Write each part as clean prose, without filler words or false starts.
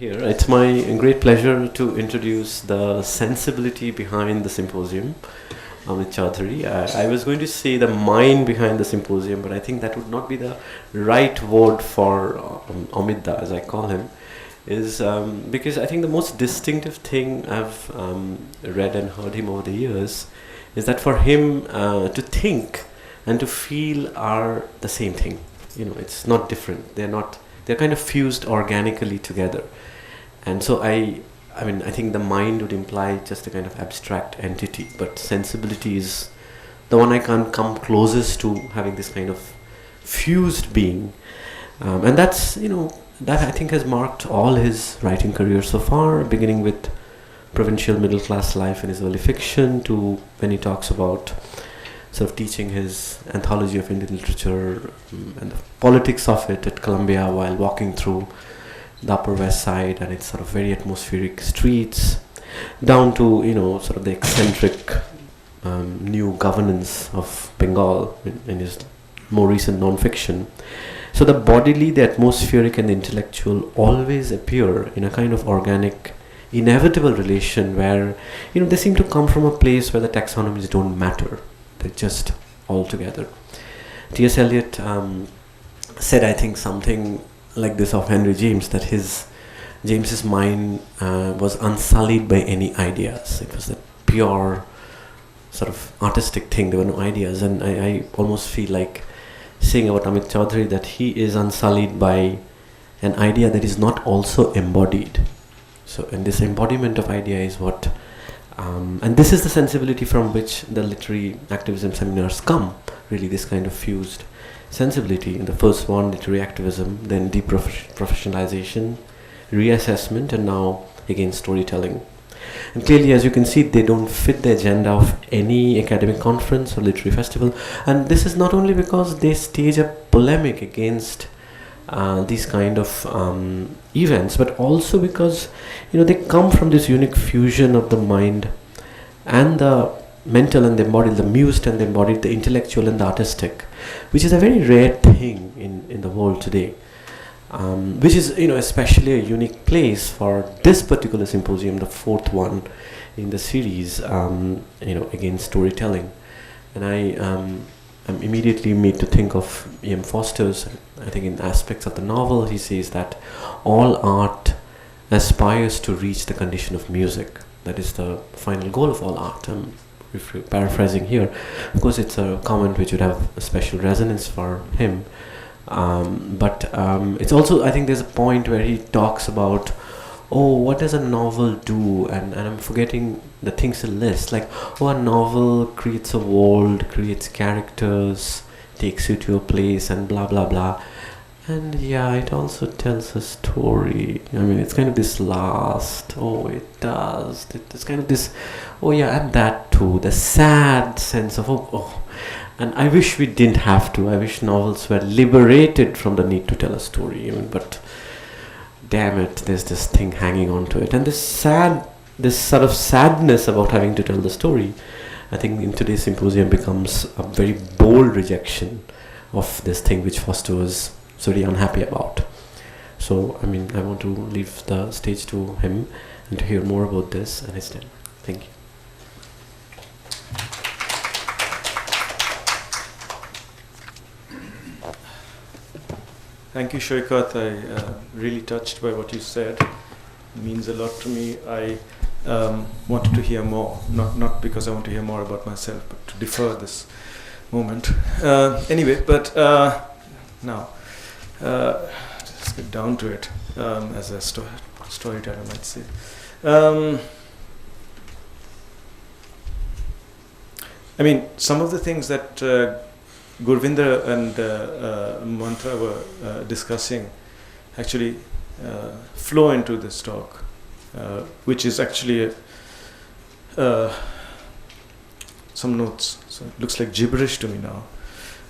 here. It's my great pleasure to introduce the sensibility behind the symposium, Amit Chaudhuri. I was going to say the mind behind the symposium, but I think that would not be the right word for Amit, as I call him, is because I think the most distinctive thing I've read and heard him over the years is that for him to think and to feel are the same thing. You know, it's not different. They're kind of fused organically together. And so I think the mind would imply just a kind of abstract entity, but sensibility is the one I can come closest to having this kind of fused being. And that's, that I think has marked all his writing career so far, beginning with provincial middle class life in his early fiction to when he talks about sort of teaching his anthology of Indian literature and the politics of it at Columbia while walking through the Upper West Side and its sort of very atmospheric streets, down to sort of the eccentric new governance of Bengal in his more recent non-fiction. So the bodily, the atmospheric, and the intellectual always appear in a kind of organic, inevitable relation where they seem to come from a place where the taxonomies don't matter. They're just all together. T.S. Eliot said, I think, something like this of Henry James, that James's mind was unsullied by any ideas. It was a pure sort of artistic thing. There were no ideas, and I almost feel like saying about Amit Chaudhuri that he is unsullied by an idea that is not also embodied. So, and this embodiment of idea is what, and this is the sensibility from which the literary activism seminars come. Really, this kind of fused sensibility. In the first one, literary activism, then deprofessionalization, reassessment, and now again storytelling. And clearly, as you can see, they don't fit the agenda of any academic conference or literary festival. And this is not only because they stage a polemic against these kind of events, but also because they come from this unique fusion of the mind and the mental and the embodied, the mused and the embodied, the intellectual and the artistic, which is a very rare thing in the world today, which is especially a unique place for this particular symposium, the fourth one in the series, against storytelling. And I'm immediately made to think of E.M. Foster's, I think in aspects of the novel, he says that all art aspires to reach the condition of music. That is the final goal of all art. If you're paraphrasing here, of course it's a comment which would have a special resonance for him. But it's also, I think there's a point where he talks about, what does a novel do? And I'm forgetting the things to list. Like, a novel creates a world, creates characters, takes you to a place, and blah, blah, blah. And yeah, it also tells a story. I mean, it's kind of this last, it does. It's kind of this, and that too. The sad sense of, And I wish we didn't have to. I wish novels were liberated from the need to tell a story. But damn it, there's this thing hanging on to it. And this sort of sadness about having to tell the story, I think in today's symposium becomes a very bold rejection of this thing which Foster was so really unhappy about. So, I want to leave the stage to him and to hear more about this and his stand. Thank you. Thank you, Shoikat. I really touched by what you said. It means a lot to me. I wanted to hear more, not because I want to hear more about myself, but to defer this moment. Anyway, but now, just get down to it, as a storyteller might say. Some of the things that Gurvinder and Mantra were discussing actually flow into this talk, which is actually some notes. So it looks like gibberish to me now,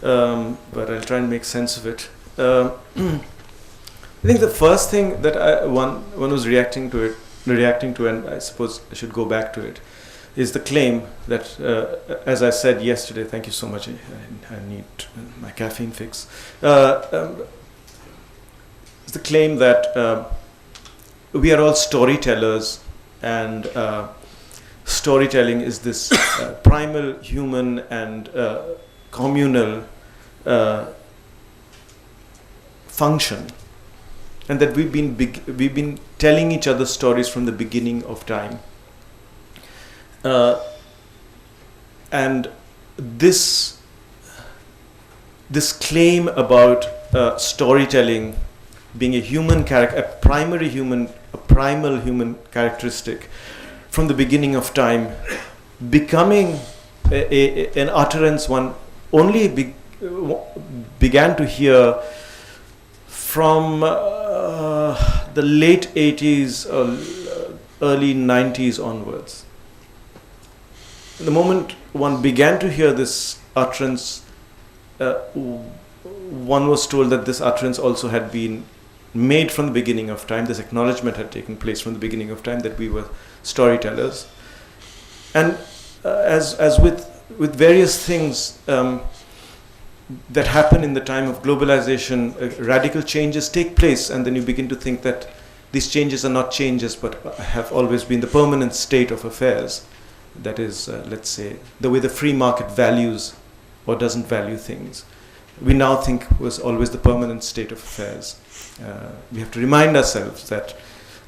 but I'll try and make sense of it. I think the first thing that one was reacting to, and I suppose I should go back to it, is the claim that, as I said yesterday, thank you so much, I need my caffeine fix, is the claim that we are all storytellers, and storytelling is this primal human and communal function, and that we've been telling each other stories from the beginning of time. And this claim about storytelling being a human character, a primal human characteristic from the beginning of time, becoming an utterance one only began to hear from the late 80s or early 90s onwards. The moment one began to hear this utterance, one was told that this utterance also had been made from the beginning of time. This acknowledgement had taken place from the beginning of time that we were storytellers. And as with various things that happen in the time of globalization, radical changes take place, and then you begin to think that these changes are not changes but have always been the permanent state of affairs. That is, let's say, the way the free market values or doesn't value things, we now think was always the permanent state of affairs. We have to remind ourselves that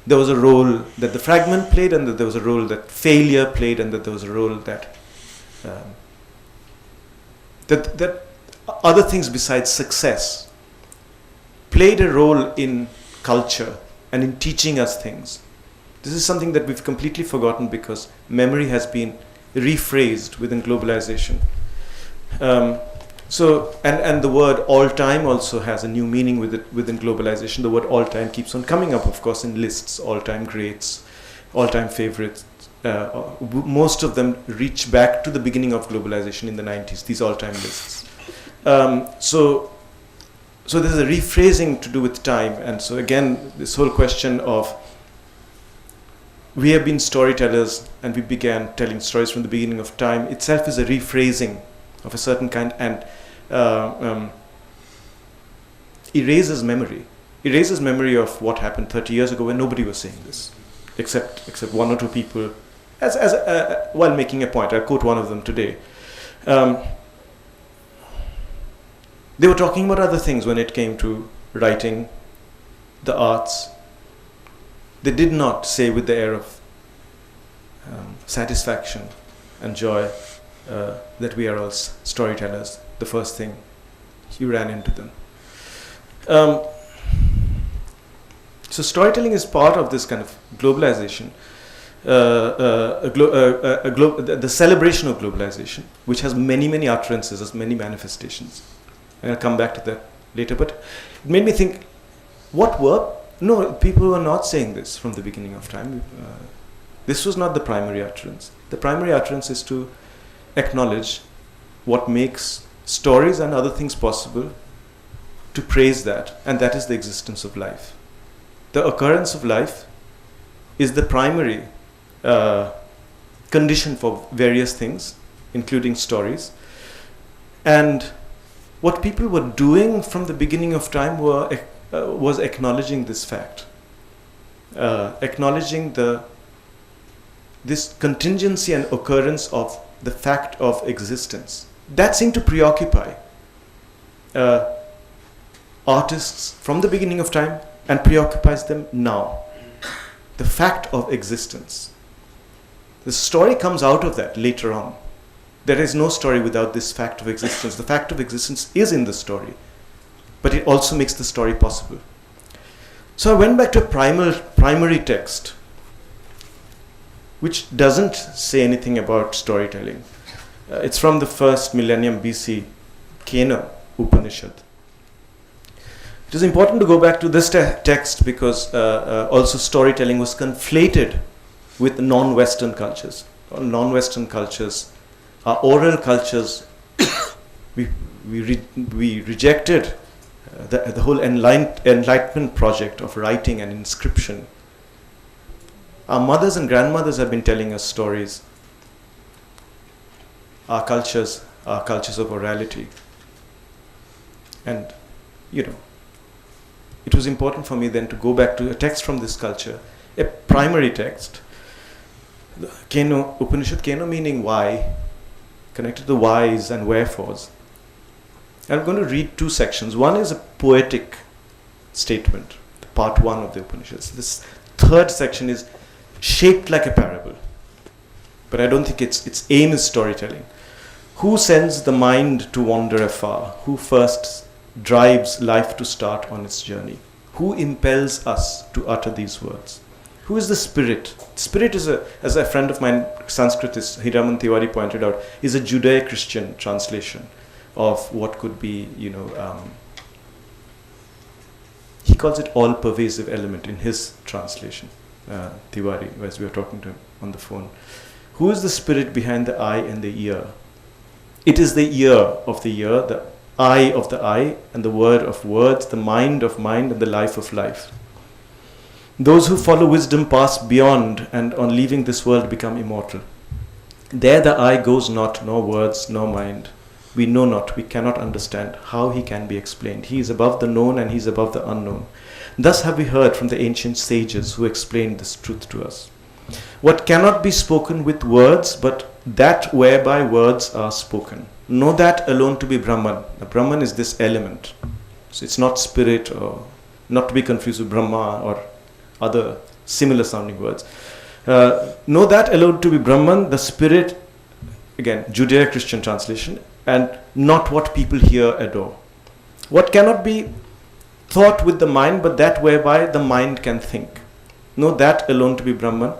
there was a role that the fragment played, and that there was a role that failure played, and that there was a role that that other things besides success played a role in culture and in teaching us things. This is something that we've completely forgotten because memory has been rephrased within globalization. So the word all time also has a new meaning within globalization. The word all time keeps on coming up, of course, in lists, all time greats, all time favorites. Most of them reach back to the beginning of globalization in the 90s, these all time lists. So there's a rephrasing to do with time. And so again, this whole question of we have been storytellers and we began telling stories from the beginning of time itself is a rephrasing of a certain kind, and erases memory of what happened 30 years ago when nobody was saying this, except one or two people while making a point. I'll quote one of them today. They were talking about other things when it came to writing, the arts. They did not say with the air of satisfaction and joy that we are all storytellers the first thing you ran into them. So storytelling is part of this kind of globalization, the celebration of globalization, which has many utterances, has many manifestations. And I'll come back to that later. But it made me think, no, people were not saying this from the beginning of time. This was not the primary utterance. The primary utterance is to acknowledge what makes stories and other things possible, to praise that, and that is the existence of life. The occurrence of life is the primary condition for various things, including stories. And what people were doing from the beginning of time was acknowledging this fact, acknowledging this contingency and occurrence of the fact of existence. That seemed to preoccupy artists from the beginning of time and preoccupies them now. The fact of existence. The story comes out of that later on. There is no story without this fact of existence. The fact of existence is in the story, but it also makes the story possible. So I went back to a primary text, which doesn't say anything about storytelling. It's from the first millennium BC, Kena Upanishad. It is important to go back to this text because also storytelling was conflated with non-Western cultures. Non-Western cultures, our oral cultures, we rejected the whole enlightenment project of writing and inscription. Our mothers and grandmothers have been telling us stories. Our cultures of orality. And, it was important for me then to go back to a text from this culture, a primary text, the Keno Upanishad, Keno meaning why, connected to the whys and wherefores. I'm going to read two sections. One is a poetic statement, part 1 of the Upanishads. This third section is shaped like a parable, but I don't think its aim is storytelling. Who sends the mind to wander afar? Who first drives life to start on its journey? Who impels us to utter these words? Who is the spirit? Spirit is as a friend of mine, Sanskritist Hiraman Tiwari pointed out, is a Judeo-Christian translation of what could be, he calls it all-pervasive element in his translation, Tiwari, as we were talking to him on the phone. Who is the spirit behind the eye and the ear? It is the ear of the ear, the eye of the eye, and the word of words, the mind of mind, and the life of life. Those who follow wisdom pass beyond, and on leaving this world become immortal. There the eye goes not, nor words, nor mind. We know not, we cannot understand how he can be explained. He is above the known and he is above the unknown. Thus have we heard from the ancient sages who explained this truth to us. What cannot be spoken with words, but that whereby words are spoken. Know that alone to be Brahman. The Brahman is this element. So it's not spirit, or not to be confused with Brahma or other similar sounding words. Know that alone to be Brahman, the spirit, again, Judeo-Christian translation, and not what people here adore. What cannot be thought with the mind, but that whereby the mind can think. Know that alone to be Brahman,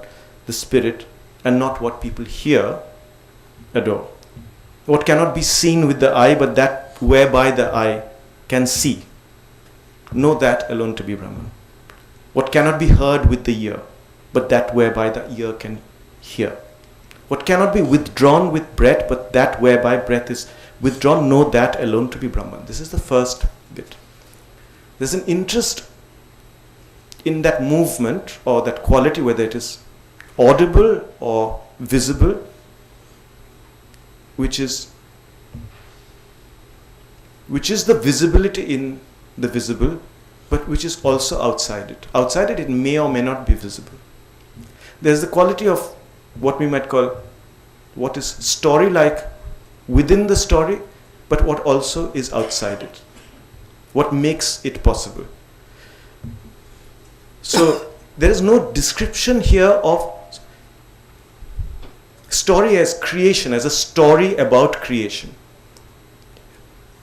the spirit, and not what people here adore. What cannot be seen with the eye, but that whereby the eye can see. Know that alone to be Brahman. What cannot be heard with the ear, but that whereby the ear can hear. What cannot be withdrawn with breath, but that whereby breath is withdrawn, know that alone to be Brahman. This is the first bit. There's an interest in that movement or that quality, whether it is audible or visible, which is the visibility in the visible, but which is also outside it. Outside it, it may or may not be visible. There's the quality of what we might call what is story-like within the story, but what also is outside it. What makes it possible. So there is no description here of story as creation, as a story about creation.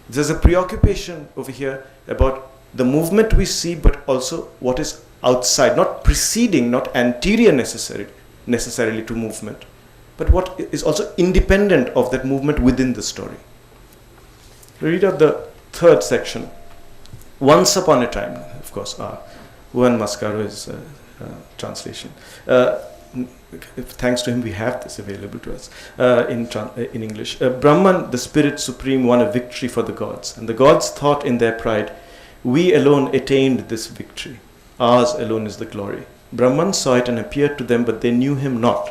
There's a preoccupation over here about the movement we see, but also what is outside, not preceding, not anterior necessarily to movement, but what is also independent of that movement within the story. Read out the third section. Once upon a time, of course, Juan Mascaro's translation. Thanks to him, we have this available to us in English. Brahman, the spirit supreme, won a victory for the gods, and the gods thought in their pride, we alone attained this victory. Ours alone is the glory. Brahman saw it and appeared to them, but they knew him not.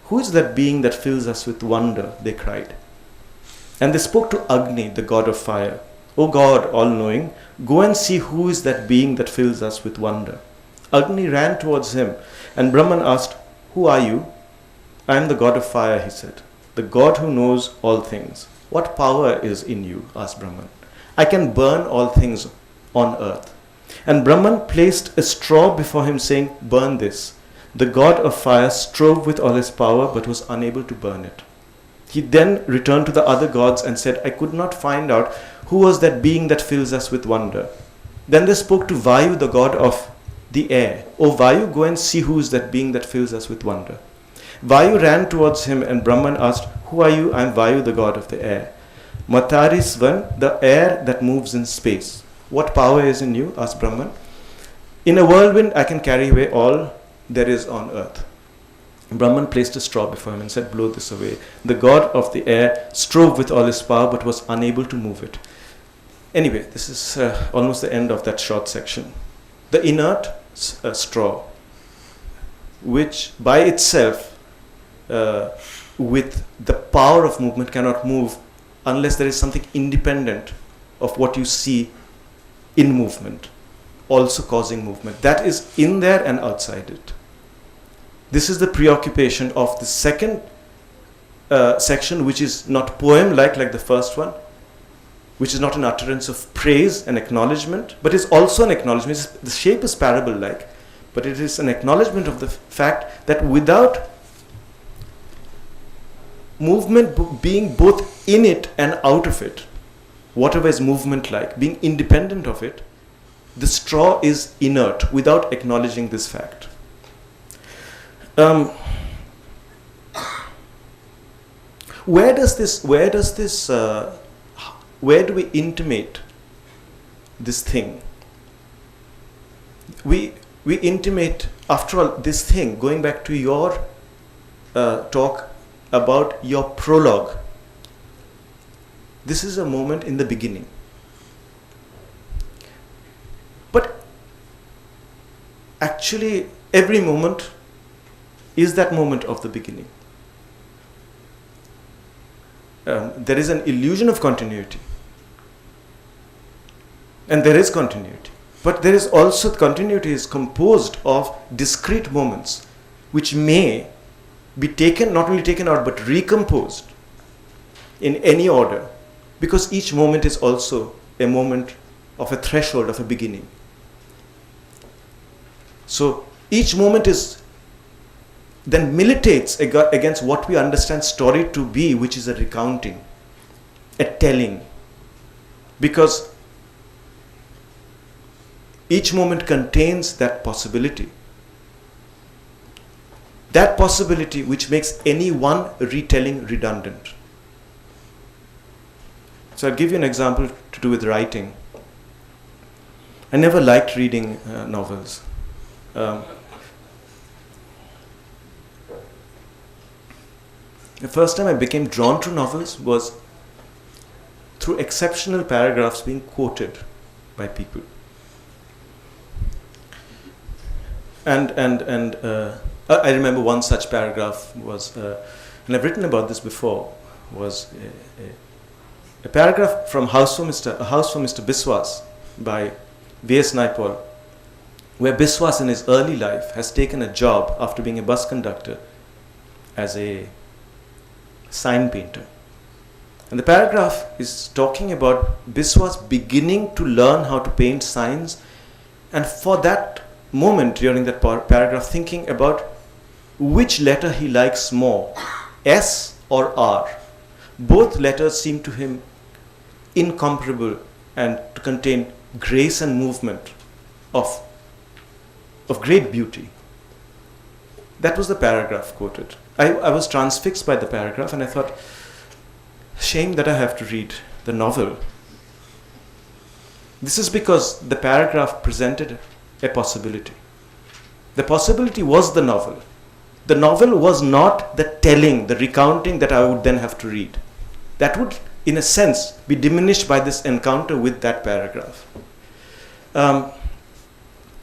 Who is that being that fills us with wonder? They cried. And they spoke to Agni, the god of fire. O God, all-knowing, go and see who is that being that fills us with wonder. Agni ran towards him, and Brahman asked, who are you? I am the god of fire, he said, the god who knows all things. What power is in you? Asked Brahman. I can burn all things on earth. And Brahman placed a straw before him, saying, burn this. The god of fire strove with all his power, but was unable to burn it. He then returned to the other gods and said, I could not find out who was that being that fills us with wonder. Then they spoke to Vayu, the god of the air. O Vayu, go and see who is that being that fills us with wonder. Vayu ran towards him, and Brahman asked, who are you? I am Vayu, the god of the air. Matarisvan, the air that moves in space. What power is in you? Asked Brahman. In a whirlwind I can carry away all there is on earth. Brahman placed a straw before him and said, blow this away. The god of the air strove with all his power, but was unable to move it. Anyway, this is almost the end of that short section. The inert straw, which by itself, with the power of movement, cannot move unless there is something independent of what you see in movement. also causing movement. That is in there and outside it. This is the preoccupation of the second section, which is not poem-like like the first one, which is not an utterance of praise and acknowledgement, but is also an acknowledgement. The shape is parable-like, but it is an acknowledgement of the fact that without movement being both in it and out of it, whatever is movement-like, being independent of it, the straw is inert without acknowledging this fact. Where do we intimate this thing? We intimate, after all, this thing, going back to your talk about your prologue. This is a moment in the beginning. But actually, every moment is that moment of the beginning. There is an illusion of continuity. And there is continuity. But there is also, continuity is composed of discrete moments which may be taken, not only taken out, but recomposed in any order, because each moment is also a moment of a threshold of a beginning. So each moment is then militates against what we understand story to be, which is a recounting, a telling, because each moment contains that possibility. That possibility which makes any one retelling redundant. So I'll give you an example to do with writing. I never liked reading novels. The first time I became drawn to novels was through exceptional paragraphs being quoted by people. And I remember one such paragraph was, and I've written about this before, was a paragraph from A House for Mr. Biswas by V.S. Naipaul, where Biswas in his early life has taken a job after being a bus conductor as a sign painter. And the paragraph is talking about Biswas beginning to learn how to paint signs, and for that moment during that paragraph thinking about which letter he likes more, S or R. Both letters seem to him incomparable and to contain grace and movement of great beauty. That was the paragraph quoted. I was transfixed by the paragraph, and I thought, shame that I have to read the novel. This is because the paragraph presented a possibility. The possibility was the novel. The novel was not the telling, the recounting that I would then have to read. That would, in a sense, be diminished by this encounter with that paragraph.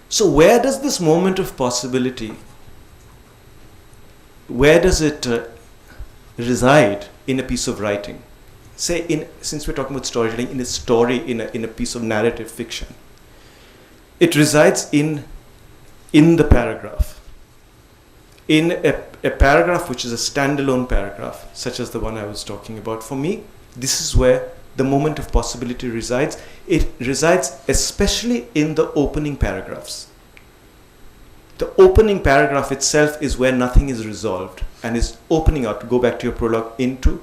So where does this moment of possibility, where does it reside in a piece of writing? Say, since we're talking about storytelling, in a story, in a piece of narrative fiction. It resides in the paragraph. In a paragraph which is a standalone paragraph, such as the one I was talking about. For me, this is where the moment of possibility resides. It resides especially in the opening paragraphs. The opening paragraph itself is where nothing is resolved and is opening out, to go back to your prologue, into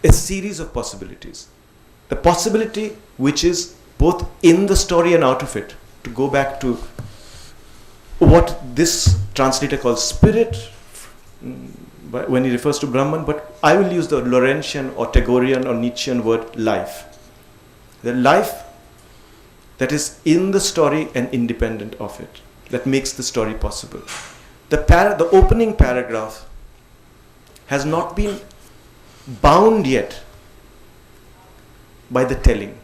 a series of possibilities. The possibility which is both in the story and out of it, to go back to what this translator calls spirit, when he refers to Brahman, but I will use the Laurentian or Tagorian or Nietzschean word life. The life that is in the story and independent of it, that makes the story possible. The opening paragraph has not been bound yet by the telling.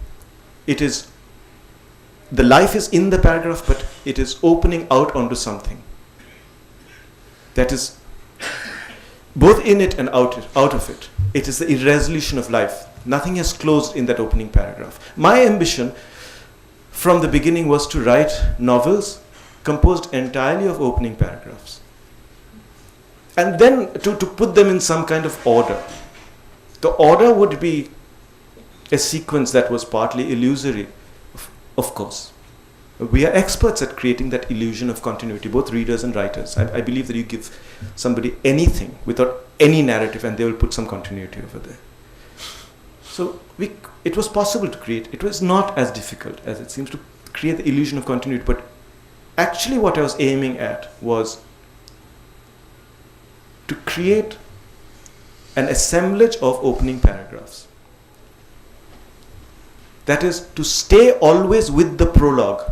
The life is in the paragraph, but it is opening out onto something that is both in it and out of it. It is the irresolution of life. Nothing has closed in that opening paragraph. My ambition from the beginning was to write novels composed entirely of opening paragraphs. And then to put them in some kind of order. The order would be a sequence that was partly illusory, of course. We are experts at creating that illusion of continuity, both readers and writers. I believe that you give somebody anything without any narrative and they will put some continuity over there. So it was possible to create. It was not as difficult as it seems to create the illusion of continuity. But actually what I was aiming at was to create an assemblage of opening paragraphs. That is, to stay always with the prologue.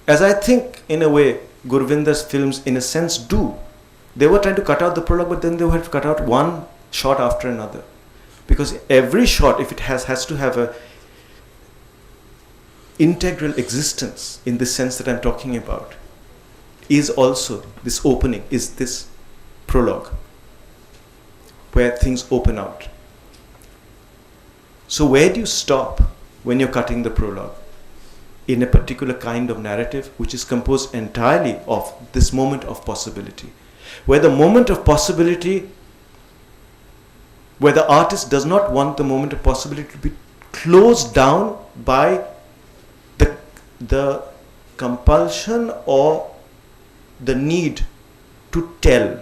As I think, in a way, Gurvinder's films, in a sense, do. They were trying to cut out the prologue, but then they had to cut out one shot after another. Because every shot, if it has to have a integral existence in the sense that I'm talking about, is also this opening, is this prologue, where things open out. So where do you stop when you're cutting the prologue? In a particular kind of narrative which is composed entirely of this moment of possibility. Where the moment of possibility, where the artist does not want the moment of possibility to be closed down by the compulsion or the need to tell.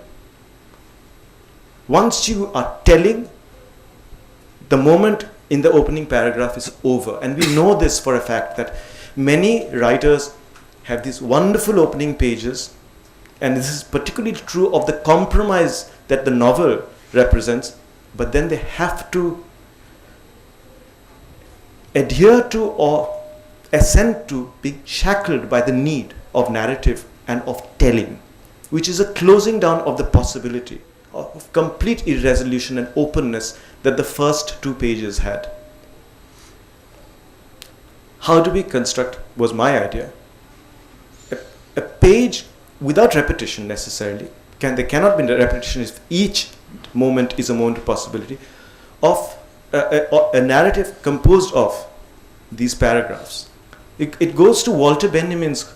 Once you are telling, the moment in the opening paragraph is over. And we know this for a fact that many writers have these wonderful opening pages, and this is particularly true of the compromise that the novel represents, but then they have to adhere to or assent to being shackled by the need of narrative and of telling, which is a closing down of the possibility of complete irresolution and openness that the first two pages had. How do we construct, was my idea, a page without repetition necessarily. There cannot be repetition if each moment is a moment of possibility, of a narrative composed of these paragraphs. It goes to Walter Benjamin's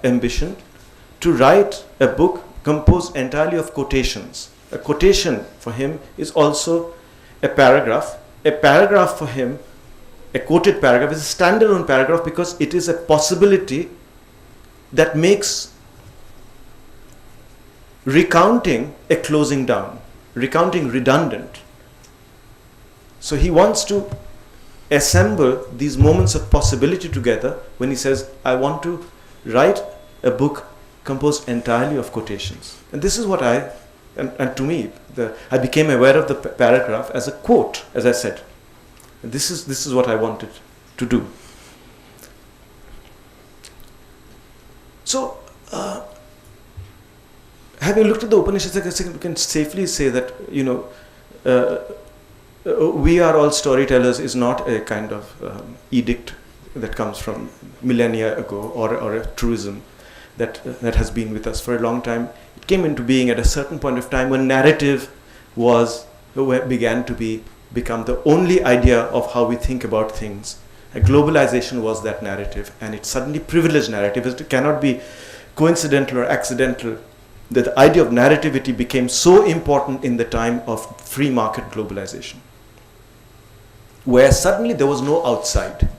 ambition to write a book composed entirely of quotations. A quotation for him is also a paragraph. A paragraph for him, a quoted paragraph, is a standalone paragraph because it is a possibility that makes recounting a closing down, recounting redundant. So he wants to assemble these moments of possibility together when he says, I want to write a book composed entirely of quotations. And this is what and to me, I became aware of the paragraph as a quote, as I said. This is what I wanted to do. So, having looked at the Upanishads, I guess we can safely say that, we are all storytellers is not a kind of edict that comes from millennia ago, or a truism that has been with us for a long time. It came into being at a certain point of time when narrative began to become the only idea of how we think about things. Globalization was that narrative, and it's suddenly privileged narrative. It cannot be coincidental or accidental. The idea of narrativity became so important in the time of free market globalization, where suddenly there was no outside.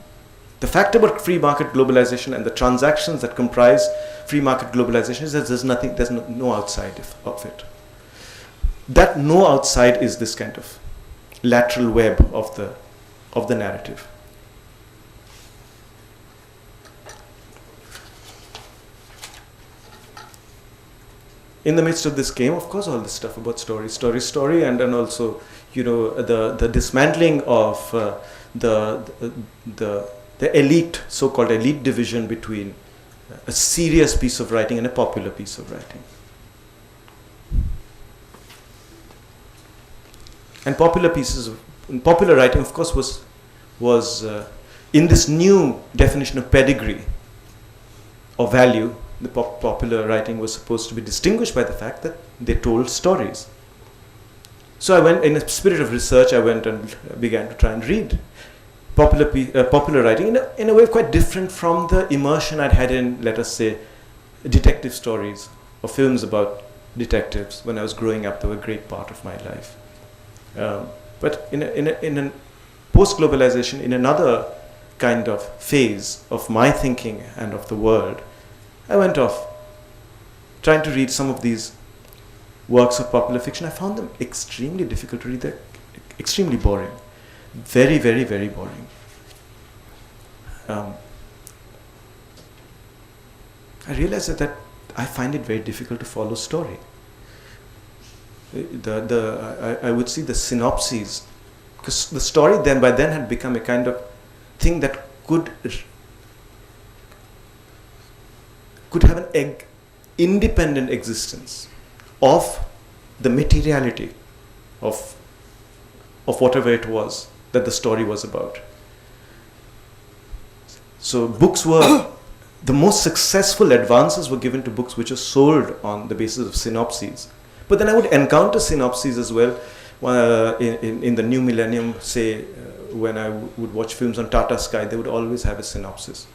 The fact about free market globalization and the transactions that comprise free market globalization is that there's no outside of it. That no outside is this kind of lateral web of the narrative. In the midst of this came, of course, all this stuff about story, and also, the dismantling of the elite, so-called elite division between a serious piece of writing and a popular piece of writing. And popular writing, of course, was in this new definition of pedigree or value. The popular writing was supposed to be distinguished by the fact that they told stories. So I went, in a spirit of research, I went and began to try and read popular writing in a way quite different from the immersion I'd had in, let us say, detective stories or films about detectives when I was growing up. They were a great part of my life. But in a post-globalization, in another kind of phase of my thinking and of the world, I went off trying to read some of these works of popular fiction. I found them extremely difficult to read. They're extremely boring. Very, very, very boring. I realized that I find it very difficult to follow story. I would see the synopses, because the story by then had become a kind of thing that could have an independent existence of the materiality of whatever it was that the story was about. So books were, the most successful advances were given to books which were sold on the basis of synopses. But then I would encounter synopses as well in the new millennium, say, when I would watch films on Tata Sky, they would always have a synopsis.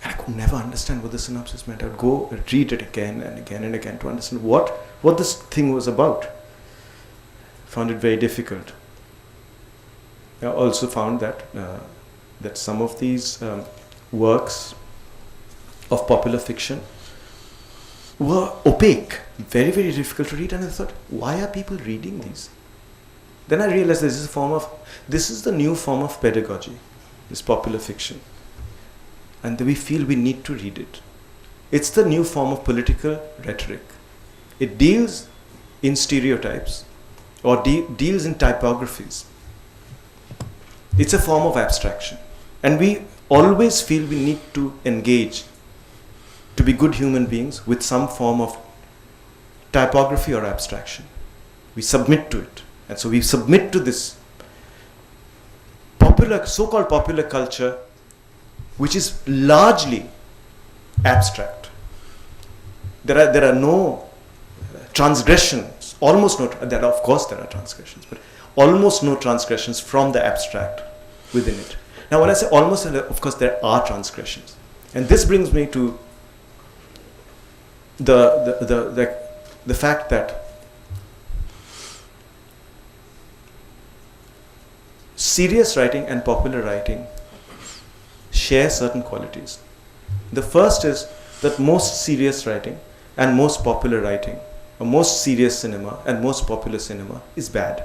And I could never understand what the synopsis meant. I would go and read it again and again and again to understand what this thing was about. Found it very difficult. I also found that some of these works of popular fiction were opaque, very, very difficult to read, and I thought, why are people reading these? Then I realized this is the new form of pedagogy, this popular fiction, and we feel we need to read it. It's the new form of political rhetoric. It deals in stereotypes or deals in typographies. It's a form of abstraction. And we always feel we need to engage to be good human beings with some form of typography or abstraction. We submit to it. And so we submit to this so-called popular culture, which is largely abstract. There are no transgressions, almost no, of course there are transgressions, but almost no transgressions from the abstract within it. Now when I say almost, of course there are transgressions. And this brings me to the fact that serious writing and popular writing share certain qualities. The first is that most serious writing and most popular writing, or most serious cinema and most popular cinema, is bad.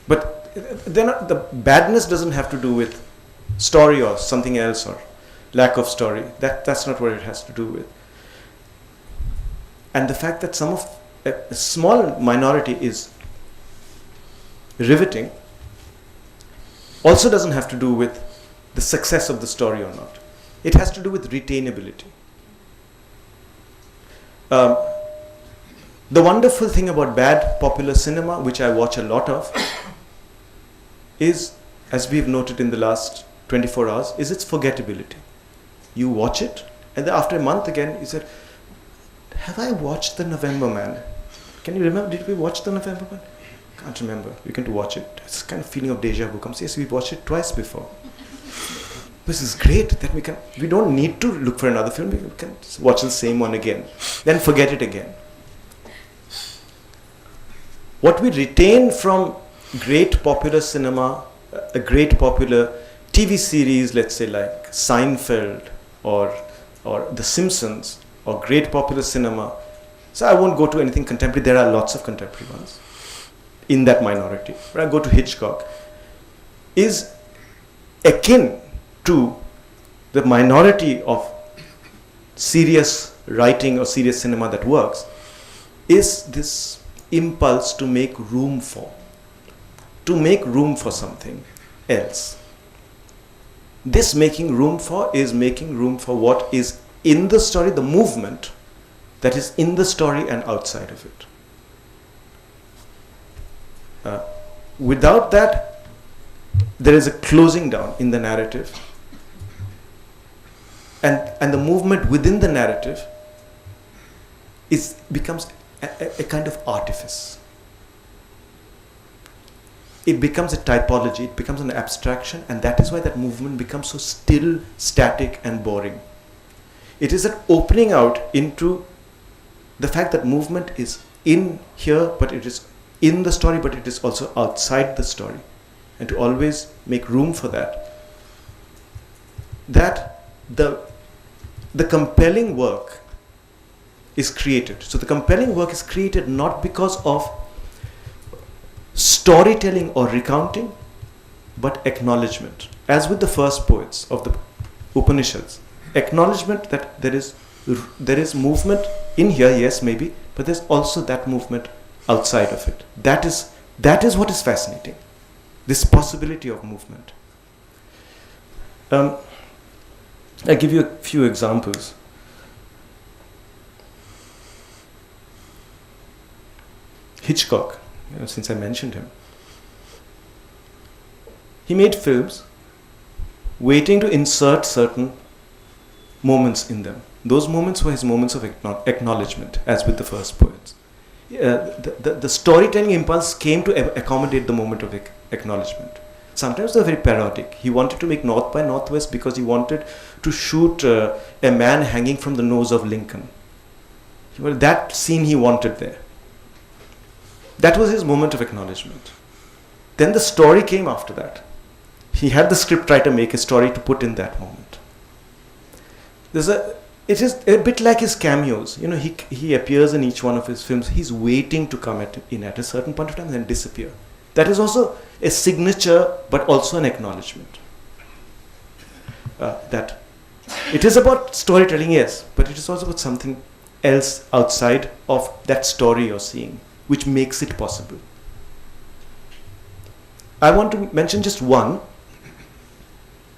But the badness doesn't have to do with story or something else or lack of story. That's not what it has to do with. And the fact that a small minority is riveting also doesn't have to do with the success of the story or not. It has to do with retainability. The wonderful thing about bad popular cinema, which I watch a lot of, is, as we've noted in the last 24 hours, is its forgettability. You watch it, and then after a month again, you said, have I watched The November Man? Can you remember, did we watch The November Man? Can't remember. You can watch it. It's kind of feeling of deja vu comes. Yes, we've watched it twice before. This is great that we don't need to look for another film. We can watch the same one again, then forget it again. What we retain from great popular cinema, a great popular TV series, let's say like Seinfeld or The Simpsons, or great popular cinema. So I won't go to anything contemporary. There are lots of contemporary ones in that minority. But I go to Hitchcock. Is akin to the minority of serious writing or serious cinema that works, is this impulse to make room for something else. This making room for is making room for what is in the story, the movement that is in the story and outside of it. Without that, there is a closing down in the narrative, and the movement within the narrative becomes a kind of artifice. it becomes a typology, it becomes an abstraction, and that is why that movement becomes so still, static, and boring. It is an opening out into the fact that movement is in here, but it is in the story, but it is also outside the story. And to always make room for that. That the compelling work is created. So the compelling work is created not because of storytelling or recounting, but acknowledgement. As with the first poets of the Upanishads, acknowledgement that there is movement in here, yes, maybe, but there's also that movement outside of it. That is what is fascinating. This possibility of movement. I give you a few examples. Hitchcock, since I mentioned him. He made films waiting to insert certain moments in them. Those moments were his moments of acknowledgement, as with the first poets. The storytelling impulse came to accommodate the moment of acknowledgement. Sometimes they're very parodic. He wanted to make North by Northwest because he wanted to shoot a man hanging from the nose of Lincoln. Well, that scene he wanted there. That was his moment of acknowledgement. Then the story came after that. He had the scriptwriter make a story to put in that moment. It is a bit like his cameos. He appears in each one of his films. He's waiting to come in at a certain point of time and then disappear. That is also a signature, but also an acknowledgement. That it is about storytelling, yes, but it is also about something else outside of that story you're seeing, which makes it possible. I want to mention just one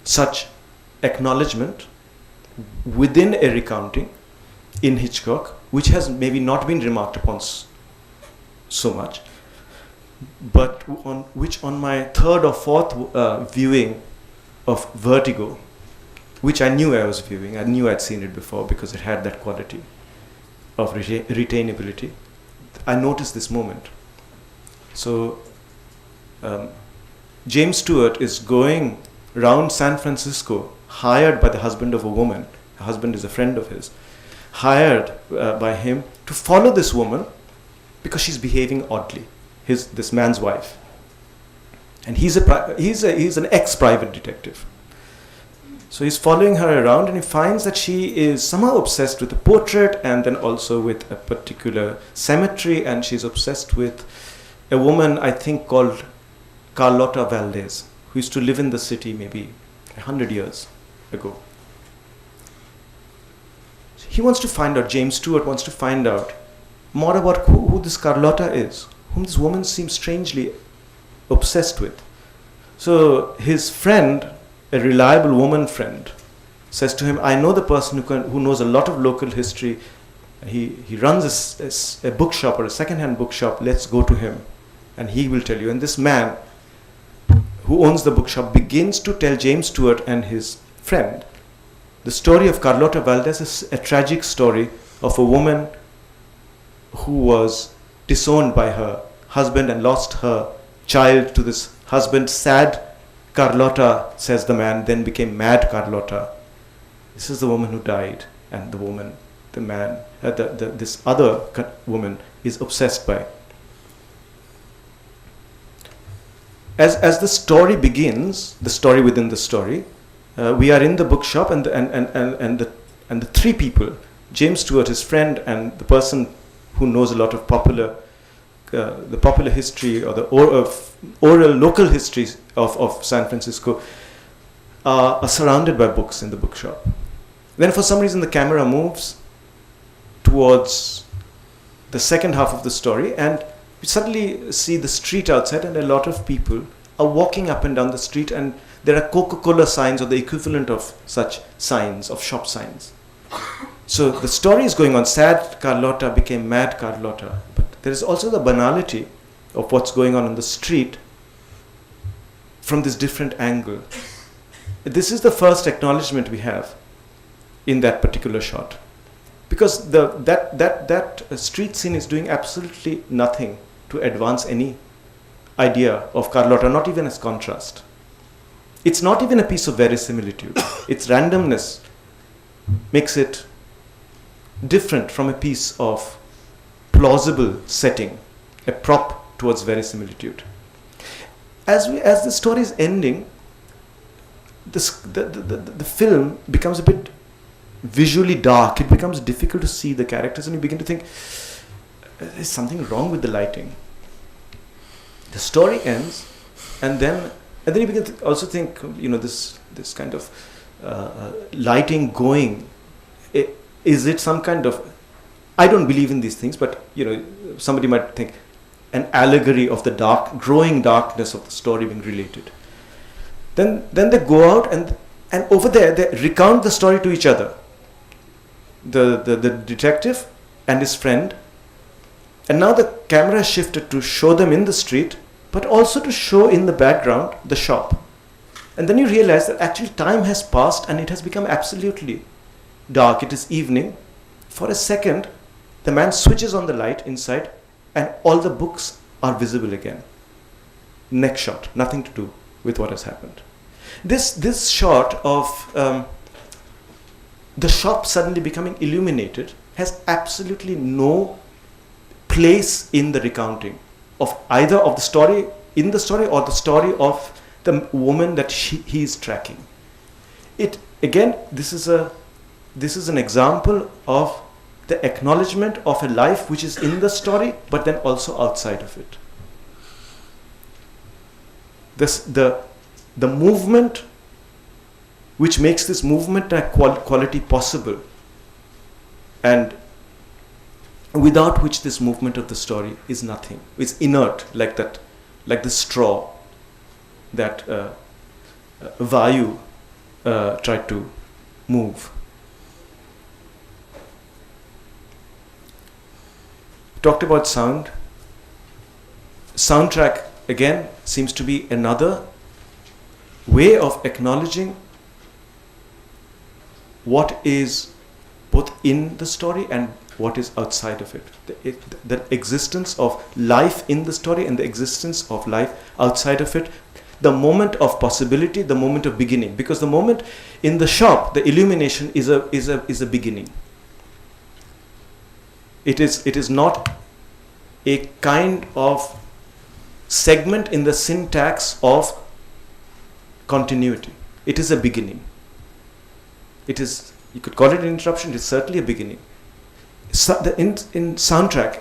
such acknowledgement within a recounting in Hitchcock, which has maybe not been remarked upon so much, but on my third or fourth viewing of Vertigo, which I knew I was viewing, I knew I'd seen it before because it had that quality of retainability, I noticed this moment. So James Stewart is going around San Francisco, hired by the husband of a woman. The husband is a friend of his, hired by him to follow this woman because she's behaving oddly. This man's wife, and he's an ex-private detective. So he's following her around, and he finds that she is somehow obsessed with a portrait, and then also with a particular cemetery, and she's obsessed with a woman I think called Carlota Valdez, who used to live in the city maybe 100 years ago. He wants to find out, James Stewart wants to find out more about who this Carlota is, whom this woman seems strangely obsessed with. So his friend, a reliable woman friend, says to him, I know the person who knows a lot of local history. He runs a bookshop or a second-hand bookshop. Let's go to him and he will tell you. And this man who owns the bookshop begins to tell James Stewart and his friend the story of Carlota Valdez is a tragic story of a woman who was disowned by her husband and lost her child to this husband. Sad Carlota, says the man, then became mad Carlota. This is the woman who died, and this other woman is obsessed by. As the story begins, the story within the story, we are in the bookshop, and the three people, James Stewart, his friend, and the person who knows a lot of the popular history or the oral local histories of San Francisco, are surrounded by books in the bookshop. Then for some reason the camera moves towards the second half of the story, and we suddenly see the street outside, and a lot of people are walking up and down the street, and there are Coca-Cola signs or the equivalent of such signs, of shop signs. So the story is going on. Sad Carlota became mad Carlota. But there is also the banality of what's going on the street from this different angle. This is the first acknowledgement we have in that particular shot. Because that street scene is doing absolutely nothing to advance any idea of Carlotta, not even as contrast. It's not even a piece of verisimilitude. Its randomness makes it different from a piece of plausible setting, a prop towards verisimilitude. As the story is ending, the film becomes a bit visually dark. It becomes difficult to see the characters, and you begin to think, there's something wrong with the lighting. The story ends, and then you begin to also think, this kind of lighting going. Is it some kind of? I don't believe in these things, but somebody might think an allegory of the growing darkness of the story being related. Then they go out and over there they recount the story to each other. The detective and his friend, and now the camera shifted to show them in the street, but also to show in the background the shop. And then you realize that actually time has passed and it has become absolutely dark. It is evening. For a second, the man switches on the light inside and all the books are visible again. Next shot, nothing to do with what has happened. This shot of the shop suddenly becoming illuminated has absolutely no place in the recounting of either of the story in the story or the story of the woman that he is tracking. This is an example of the acknowledgement of a life which is in the story, but then also outside of it. The movement which makes this movement and quality possible, and without which this movement of the story is nothing. It's inert, like the straw that Vayu tried to move. Talked about sound. Soundtrack again seems to be another way of acknowledging what is both in the story and what is outside of it. The existence of life in the story and the existence of life outside of it. The moment of possibility, the moment of beginning. Because the moment in the shop, the illumination is a beginning. It is not a kind of segment in the syntax of continuity. It is a beginning. It is, you could call it an interruption, it's certainly a beginning. In soundtrack,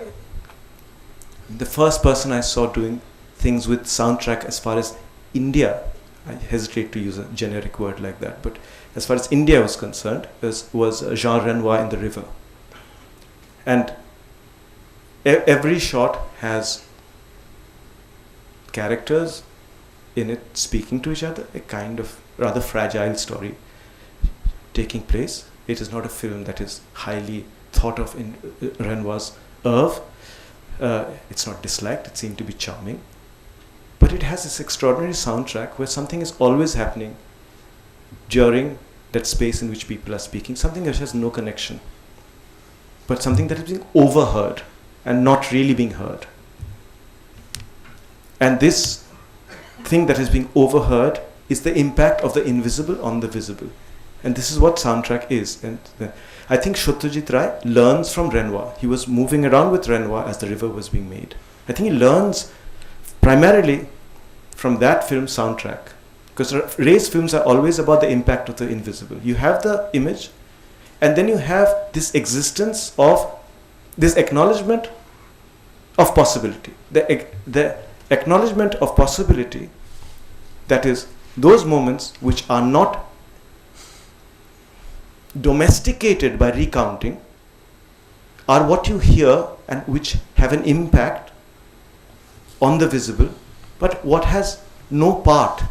the first person I saw doing things with soundtrack as far as India, I hesitate to use a generic word like that, but as far as India was concerned, was Jean Renoir in The River. And every shot has characters in it speaking to each other, a kind of rather fragile story taking place. It is not a film that is highly thought of in Renoir's oeuvre. It's not disliked, it seemed to be charming. But it has this extraordinary soundtrack where something is always happening during that space in which people are speaking, something which has no connection, but something that is being overheard and not really being heard. And this thing that is being overheard is the impact of the invisible on the visible. And this is what soundtrack is. And I think Satyajit Ray learns from Renoir. He was moving around with Renoir as The River was being made. I think he learns primarily from that film's soundtrack. Because Ray's films are always about the impact of the invisible. You have the image, and then you have this existence of this acknowledgement of possibility. The acknowledgement of possibility, that is, those moments which are not domesticated by recounting, are what you hear and which have an impact on the visible, but what has no part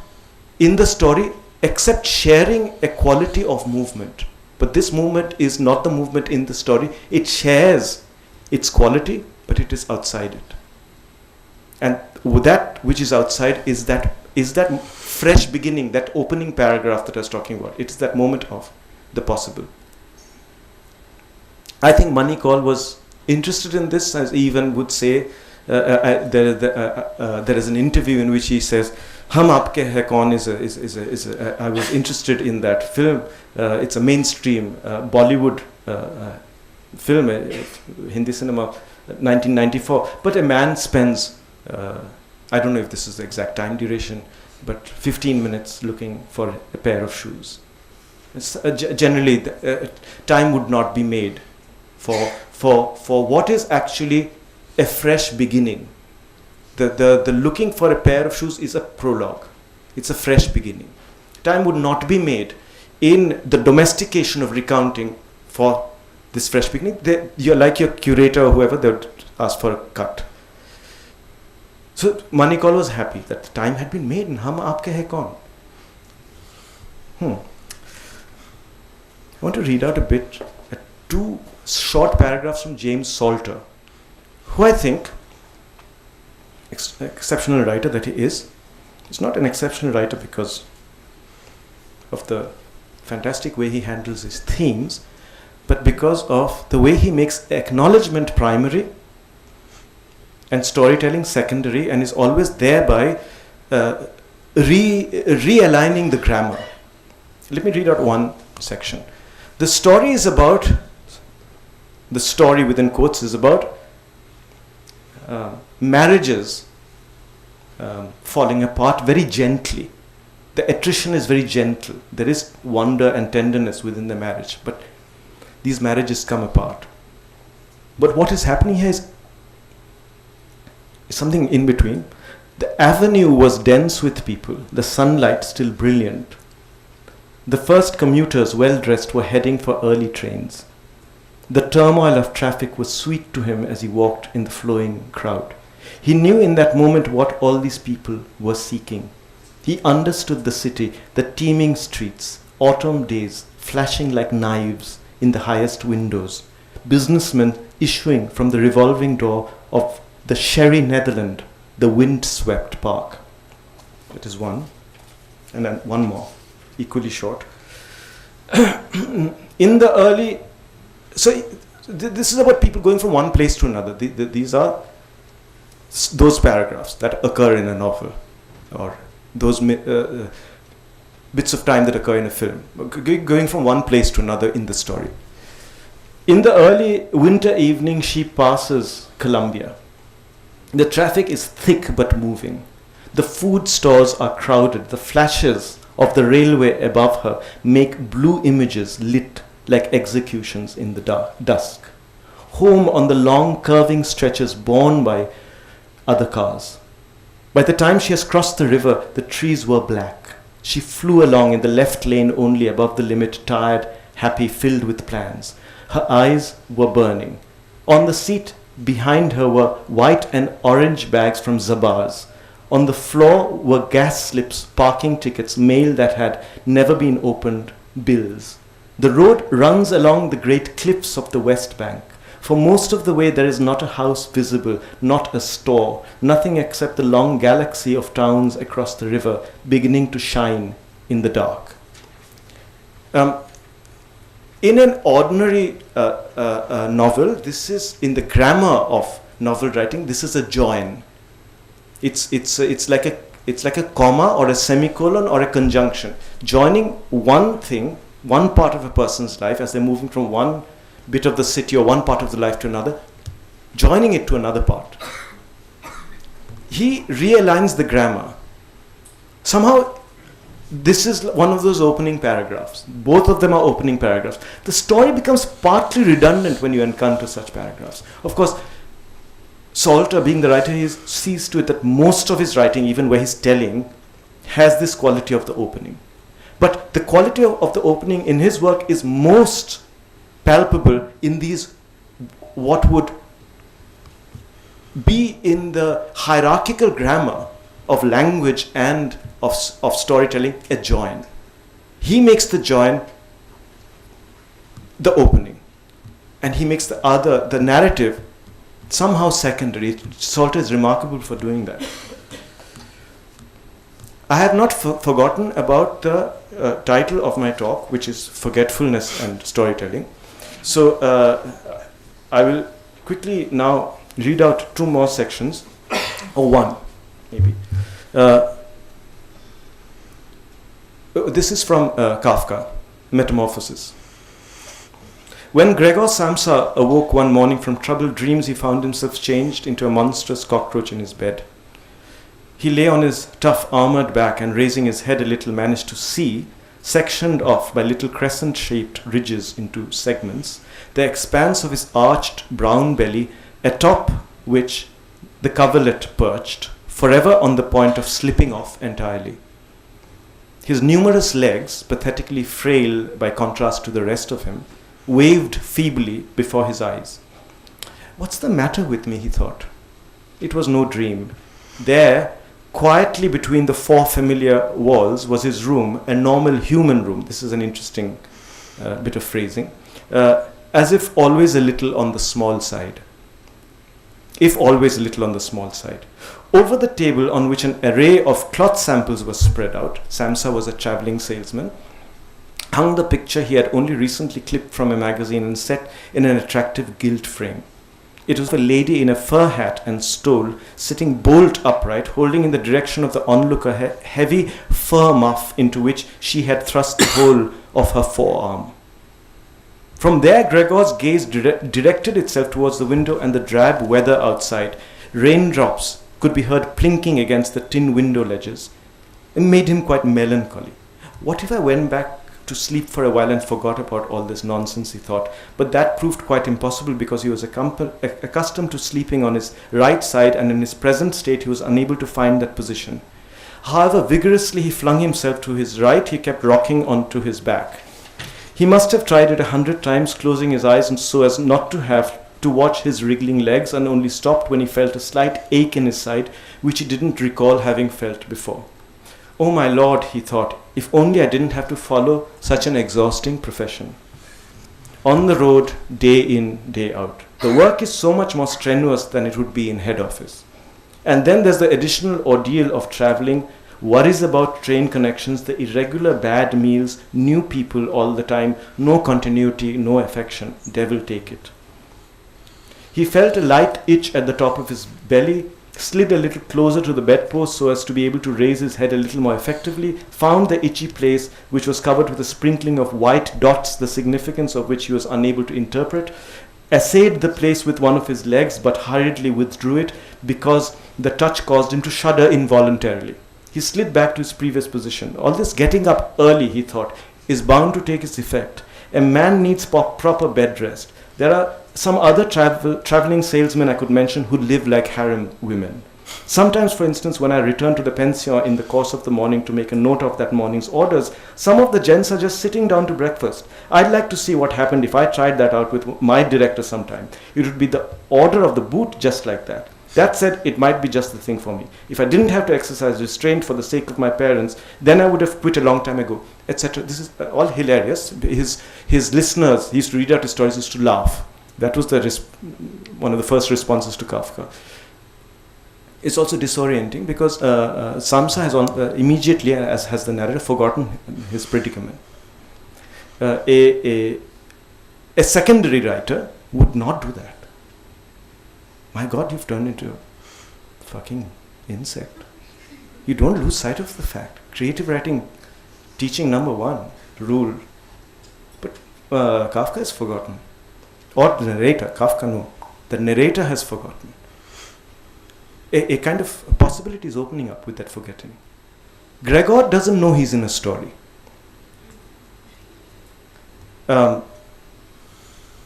in the story except sharing a quality of movement. But this movement is not the movement in the story. It shares its quality, but it is outside it. And that which is outside is that fresh beginning, that opening paragraph that I was talking about. It is that moment of the possible. I think Manikal was interested in this, as he even would say, there is an interview in which he says, "Hum Aapke Hai Kaun" I was interested in that film. It's a mainstream Bollywood film, Hindi cinema, 1994. But a man spends, I don't know if this is the exact time duration, but 15 minutes looking for a pair of shoes. Generally, time would not be made for what is actually a fresh beginning. The looking for a pair of shoes is a prologue. It's a fresh beginning. Time would not be made in the domestication of recounting for this fresh beginning. You're like your curator or whoever, they would ask for a cut. So Manikal was happy that the time had been made in Hum Aapke Hai Kaun. I want to read out a bit, 2 short paragraphs from James Salter, who I think, exceptional writer that he is. He's not an exceptional writer because of the fantastic way he handles his themes, but because of the way he makes acknowledgement primary and storytelling secondary, and is always thereby realigning the grammar. Let me read out one section. The story within quotes is about marriages falling apart very gently. The attrition is very gentle. There is wonder and tenderness within the marriage, but these marriages come apart. But what is happening here is something in between. The avenue was dense with people, the sunlight still brilliant. The first commuters, well dressed, were heading for early trains. The turmoil of traffic was sweet to him as he walked in the flowing crowd. He knew in that moment what all these people were seeking. He understood the city, the teeming streets, autumn days flashing like knives in the highest windows, businessmen issuing from the revolving door of the Sherry Netherland, the wind-swept park. That is one. And then one more, equally short. In the early... this is about people going from one place to another. These are those paragraphs that occur in a novel, or those bits of time that occur in a film, going from one place to another in the story. In the early winter evening, she passes Columbia. The traffic is thick but moving. The food stores are crowded. The flashes of the railway above her make blue images lit like executions in the dusk. Home on the long curving stretches borne by other cars. By the time she has crossed the river, the trees were black. She flew along in the left lane only, above the limit, tired, happy, filled with plans. Her eyes were burning. On the seat behind her were white and orange bags from Zabar's. On the floor were gas slips, parking tickets, mail that had never been opened, bills. The road runs along the great cliffs of the West Bank. For most of the way there is not a house visible, not a store, nothing except the long galaxy of towns across the river beginning to shine in the dark. In an ordinary novel, this is, in the grammar of novel writing, this is a join. It's like a comma or a semicolon or a conjunction, joining one thing, one part of a person's life as they're moving from one bit of the city or one part of the life to another, joining it to another part. He realigns the grammar. Somehow, this is one of those opening paragraphs. Both of them are opening paragraphs. The story becomes partly redundant when you encounter such paragraphs. Of course, Salter, being the writer he is, sees to it that most of his writing, even where he's telling, has this quality of the opening. But the quality of the opening in his work is most palpable in these, what would be in the hierarchical grammar of language and of storytelling, a join. He makes the join the opening, and he makes the narrative somehow secondary. Salter is remarkable for doing that. I have not forgotten about the title of my talk, which is Forgetfulness and Storytelling. So I will quickly now read out two more sections, or one, maybe. This is from Kafka, Metamorphosis. When Gregor Samsa awoke one morning from troubled dreams, he found himself changed into a monstrous cockroach in his bed. He lay on his tough armored back and, raising his head a little, managed to see, sectioned off by little crescent-shaped ridges into segments, the expanse of his arched brown belly, atop which the coverlet perched, forever on the point of slipping off entirely. His numerous legs, pathetically frail by contrast to the rest of him, waved feebly before his eyes. What's the matter with me, he thought. It was no dream. There, quietly between the four familiar walls, was his room, a normal human room. This is an interesting bit of phrasing. As if always a little on the small side. If always a little on the small side. Over the table, on which an array of cloth samples was spread out, Samsa was a traveling salesman, hung the picture he had only recently clipped from a magazine and set in an attractive gilt frame. It was a lady in a fur hat and stole, sitting bolt upright, holding in the direction of the onlooker a heavy fur muff into which she had thrust the whole of her forearm. From there, Gregor's gaze directed itself towards the window and the drab weather outside. Raindrops could be heard plinking against the tin window ledges. It made him quite melancholy. What if I went back to sleep for a while and forgot about all this nonsense, he thought. But that proved quite impossible because he was accustomed to sleeping on his right side, and in his present state he was unable to find that position. However vigorously he flung himself to his right, he kept rocking onto his back. He must have tried it 100 times, closing his eyes and so as not to have to watch his wriggling legs, and only stopped when he felt a slight ache in his side, which he didn't recall having felt before. Oh my Lord, he thought, if only I didn't have to follow such an exhausting profession. On the road, day in, day out. The work is so much more strenuous than it would be in head office. And then there's the additional ordeal of traveling, worries about train connections, the irregular bad meals, new people all the time, no continuity, no affection. Devil take it. He felt a light itch at the top of his belly, slid a little closer to the bedpost so as to be able to raise his head a little more effectively, found the itchy place which was covered with a sprinkling of white dots, the significance of which he was unable to interpret, essayed the place with one of his legs but hurriedly withdrew it because the touch caused him to shudder involuntarily. He slid back to his previous position. All this getting up early, he thought, is bound to take its effect. A man needs proper bed rest. There are some other traveling salesmen I could mention who live like harem women. Sometimes, for instance, when I return to the pension in the course of the morning to make a note of that morning's orders, some of the gents are just sitting down to breakfast. I'd like to see what happened if I tried that out with my director sometime. It would be the order of the boot just like that. That said, it might be just the thing for me. If I didn't have to exercise restraint for the sake of my parents, then I would have quit a long time ago, etc. This is all hilarious. His listeners, he used to read out his stories, used to laugh. That was one of the first responses to Kafka. It's also disorienting because Samsa has immediately, as has the narrator, forgotten his predicament. A secondary writer would not do that. My God, you've turned into a fucking insect. You don't lose sight of the fact. Creative writing, teaching number 1, rule. But Kafka has forgotten. Or the narrator, Kafka no. The narrator has forgotten. A kind of possibility is opening up with that forgetting. Gregor doesn't know he's in a story.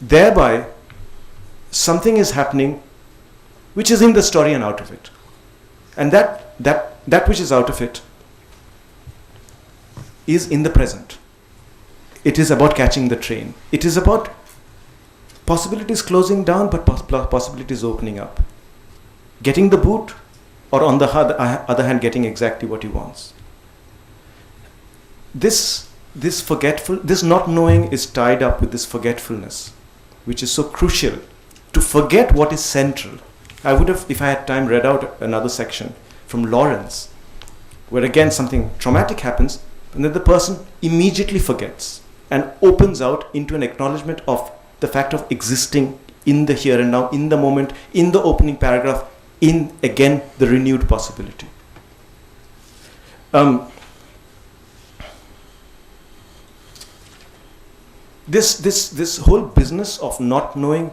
Thereby, something is happening which is in the story and out of it. And that which is out of it is in the present. It is about catching the train. It is about possibilities closing down, but possibilities opening up. Getting the boot, or on the other hand, getting exactly what he wants. This not knowing is tied up with this forgetfulness, which is so crucial. To forget what is central. I would have, if I had time, read out another section from Lawrence, where again something traumatic happens, and then the person immediately forgets and opens out into an acknowledgement of the fact of existing in the here and now, in the moment, in the opening paragraph, in, again, the renewed possibility. This whole business of not knowing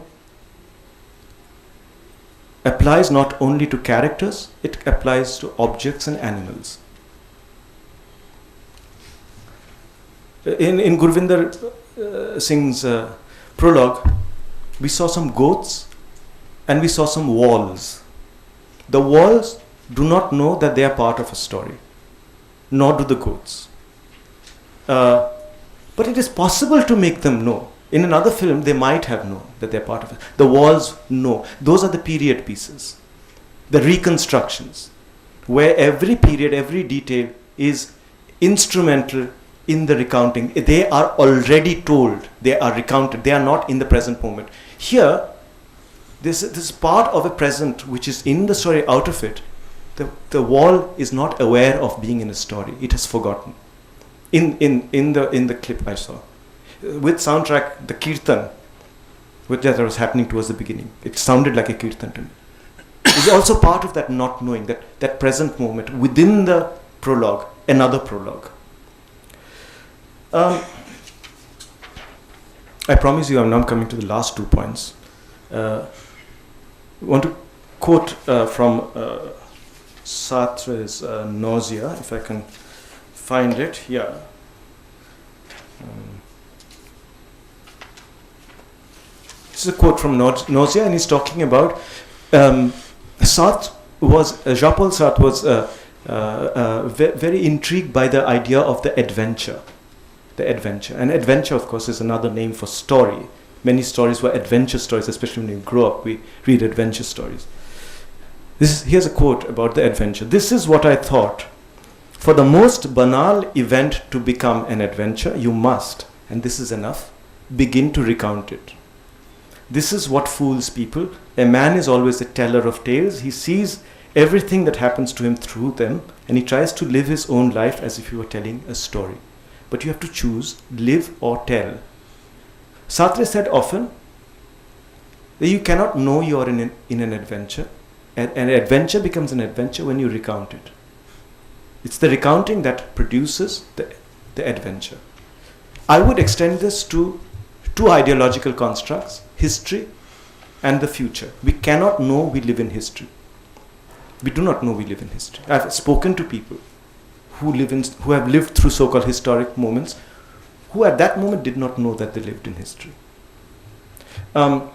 applies not only to characters, it applies to objects and animals. In Gurvinder Singh's prologue, we saw some goats and we saw some walls. The walls do not know that they are part of a story, nor do the goats. But it is possible to make them know. In another film, they might have known that they're part of it. The walls know. Those are the period pieces, the reconstructions, where every period, every detail is instrumental in the recounting. They are already told, they are recounted, they are not in the present moment. Here, this part of a present which is in the story. Out of it, the wall is not aware of being in a story. It has forgotten. In the clip I saw, with soundtrack, the kirtan, which that was happening towards the beginning, it sounded like a kirtan to me. It's also part of that not knowing, that present moment within the prologue, another prologue. I promise you, I'm now coming to the last 2 points. I want to quote from Sartre's Nausea, if I can find it. Yeah. This is a quote from Nausea, and he's talking about Sartre was Jean-Paul Sartre was very intrigued by the idea of the adventure. The adventure, and adventure, of course, is another name for story. Many stories were adventure stories, especially when you grow up. We read adventure stories. Here's a quote about the adventure. This is what I thought. For the most banal event to become an adventure, you must, and this is enough, begin to recount it. This is what fools people. A man is always a teller of tales. He sees everything that happens to him through them, and he tries to live his own life as if he were telling a story. But you have to choose, live or tell. Sartre said often that you cannot know you are in an adventure. An adventure becomes an adventure when you recount it. It's the recounting that produces the adventure. I would extend this to two ideological constructs, history and the future. We cannot know we live in history. We do not know we live in history. I've spoken to people who have lived through so-called historic moments, who at that moment did not know that they lived in history. And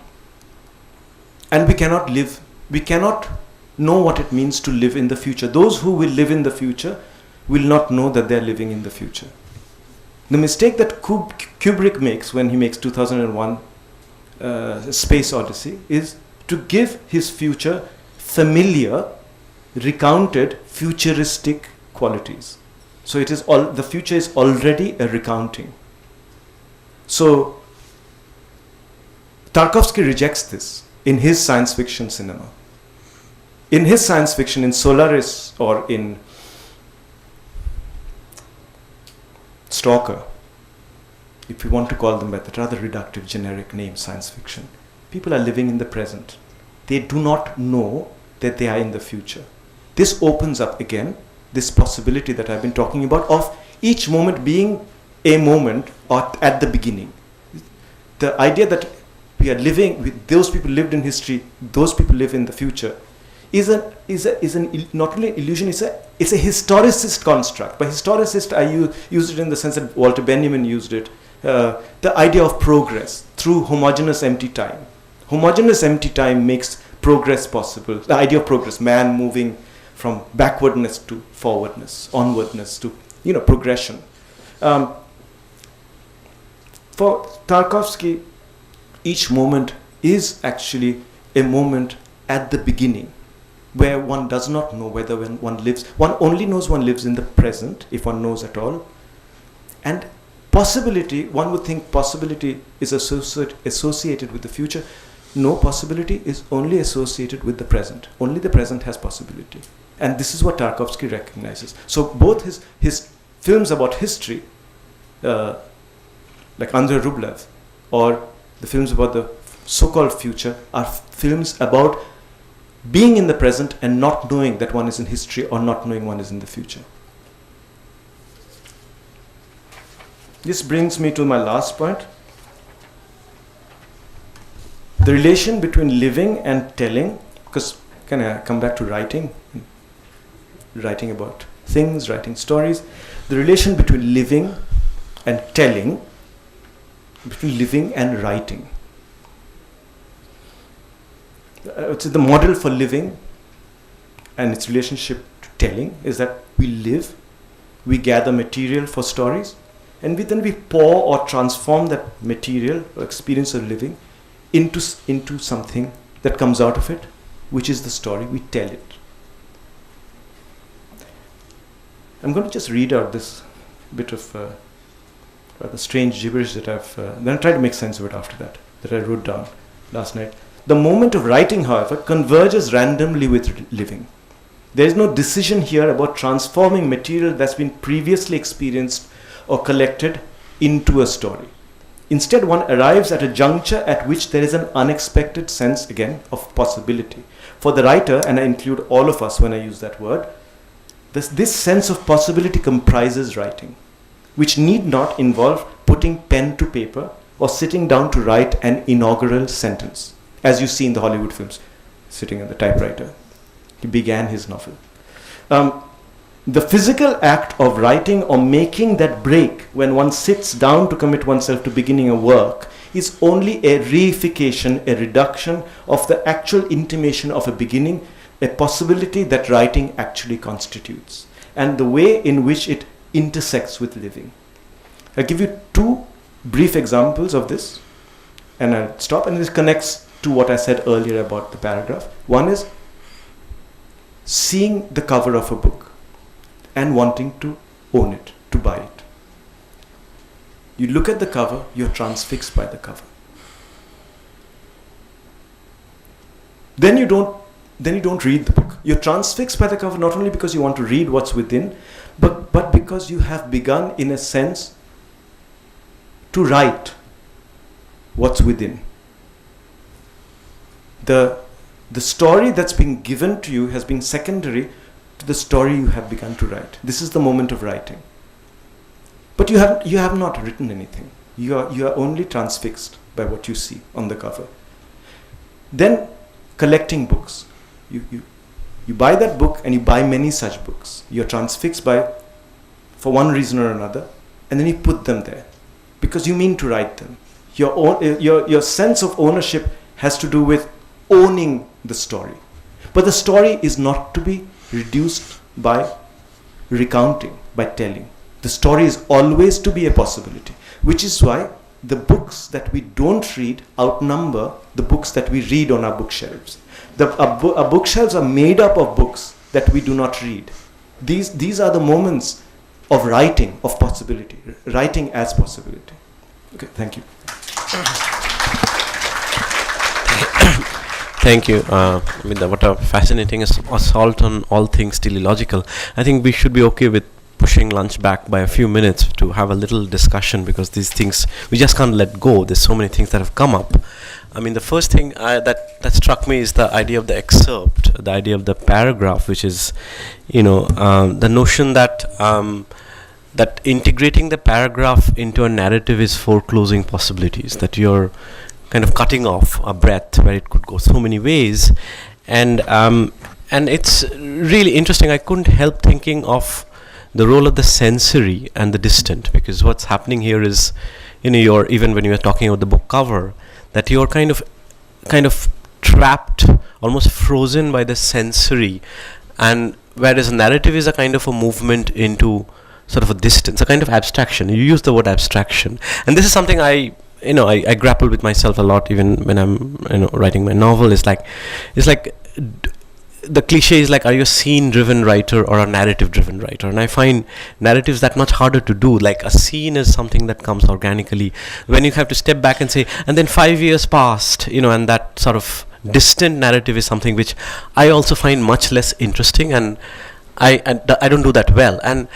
we cannot know what it means to live in the future. Those who will live in the future will not know that they are living in the future. The mistake that Kubrick makes when he makes 2001 Space Odyssey is to give his future familiar, recounted, futuristic qualities. So it is the future is already a recounting. So Tarkovsky rejects this in his science fiction cinema. In his science fiction, in Solaris or in Stalker, if you want to call them by that rather reductive generic name, science fiction, people are living in the present. They do not know that they are in the future. This opens up again this possibility that I've been talking about of each moment being a moment at the beginning. The idea that we are living with those people lived in history, those people live in the future, is not only an illusion, it's a historicist construct. By historicist, I use it in the sense that Walter Benjamin used it. The idea of progress through homogeneous empty time. Homogeneous empty time makes progress possible. The idea of progress, man moving from backwardness to forwardness, onwardness to progression. For Tarkovsky, each moment is actually a moment at the beginning, where one does not know whether when one lives, one only knows one lives in the present, if one knows at all. And possibility, one would think possibility is associated with the future. No, possibility is only associated with the present. Only the present has possibility. And this is what Tarkovsky recognizes. So both his films about history, like Andrei Rublev, or the films about the so-called future are films about being in the present and not knowing that one is in history or not knowing one is in the future. This brings me to my last point. The relation between living and telling, because can I come back to writing? Writing about things, writing stories. The relation between living and telling, between living and writing. It's the model for living and its relationship to telling is that we live, we gather material for stories, and then we pour or transform that material or experience of living into something that comes out of it, which is the story. We tell it. I'm going to just read out this bit of rather strange gibberish that then I'll try to make sense of it after that I wrote down last night. The moment of writing, however, converges randomly with living. There is no decision here about transforming material that's been previously experienced or collected into a story. Instead, one arrives at a juncture at which there is an unexpected sense, again, of possibility. For the writer, and I include all of us when I use that word, this sense of possibility comprises writing, which need not involve putting pen to paper or sitting down to write an inaugural sentence, as you see in the Hollywood films, sitting at the typewriter. He began his novel. The physical act of writing or making that break when one sits down to commit oneself to beginning a work is only a reification, a reduction of the actual intimation of a beginning, a possibility that writing actually constitutes, and the way in which it intersects with living. I'll give you two brief examples of this, and I'll stop, and this connects to what I said earlier about the paragraph. One is seeing the cover of a book and wanting to own it, to buy it. You look at the cover, you're transfixed by the cover. Then you don't read the book. You're transfixed by the cover not only because you want to read what's within, but because you have begun, in a sense, to write what's within. The story that's been given to you has been secondary to the story you have begun to write. This is the moment of writing. But you have not written anything. You are only transfixed by what you see on the cover. Then collecting books. You buy that book and you buy many such books. You're transfixed for one reason or another, and then you put them there because you mean to write them. Your sense of ownership has to do with owning the story. But the story is not to be reduced by recounting, by telling. The story is always to be a possibility, which is why the books that we don't read outnumber the books that we read on our bookshelves. Our bookshelves are made up of books that we do not read. These are the moments of writing, of possibility, writing as possibility. Okay, thank you. Thank you. What a fascinating assault on all things teleological. I think we should be okay with pushing lunch back by a few minutes to have a little discussion, because these things we just can't let go. There's so many things that have come up. The first thing that struck me is the idea of the excerpt, the idea of the paragraph, which is, the notion that that integrating the paragraph into a narrative is foreclosing possibilities, that you're kind of cutting off a breath where it could go so many ways, and it's really interesting. I couldn't help thinking of the role of the sensory and the distant, because what's happening here is, you're, even when you're talking about the book cover, that you're kind of trapped, almost frozen by the sensory, and whereas a narrative is a kind of a movement into sort of a distance, a kind of abstraction. You use the word abstraction, and this is something I grapple with myself a lot, even when I'm writing my novel. It's like the cliche is like, are you a scene-driven writer or a narrative-driven writer? And I find narratives that much harder to do. Like, a scene is something that comes organically. When you have to step back and say, and then 5 years passed, and that sort of distant narrative is something which I also find much less interesting, and I don't do that well. And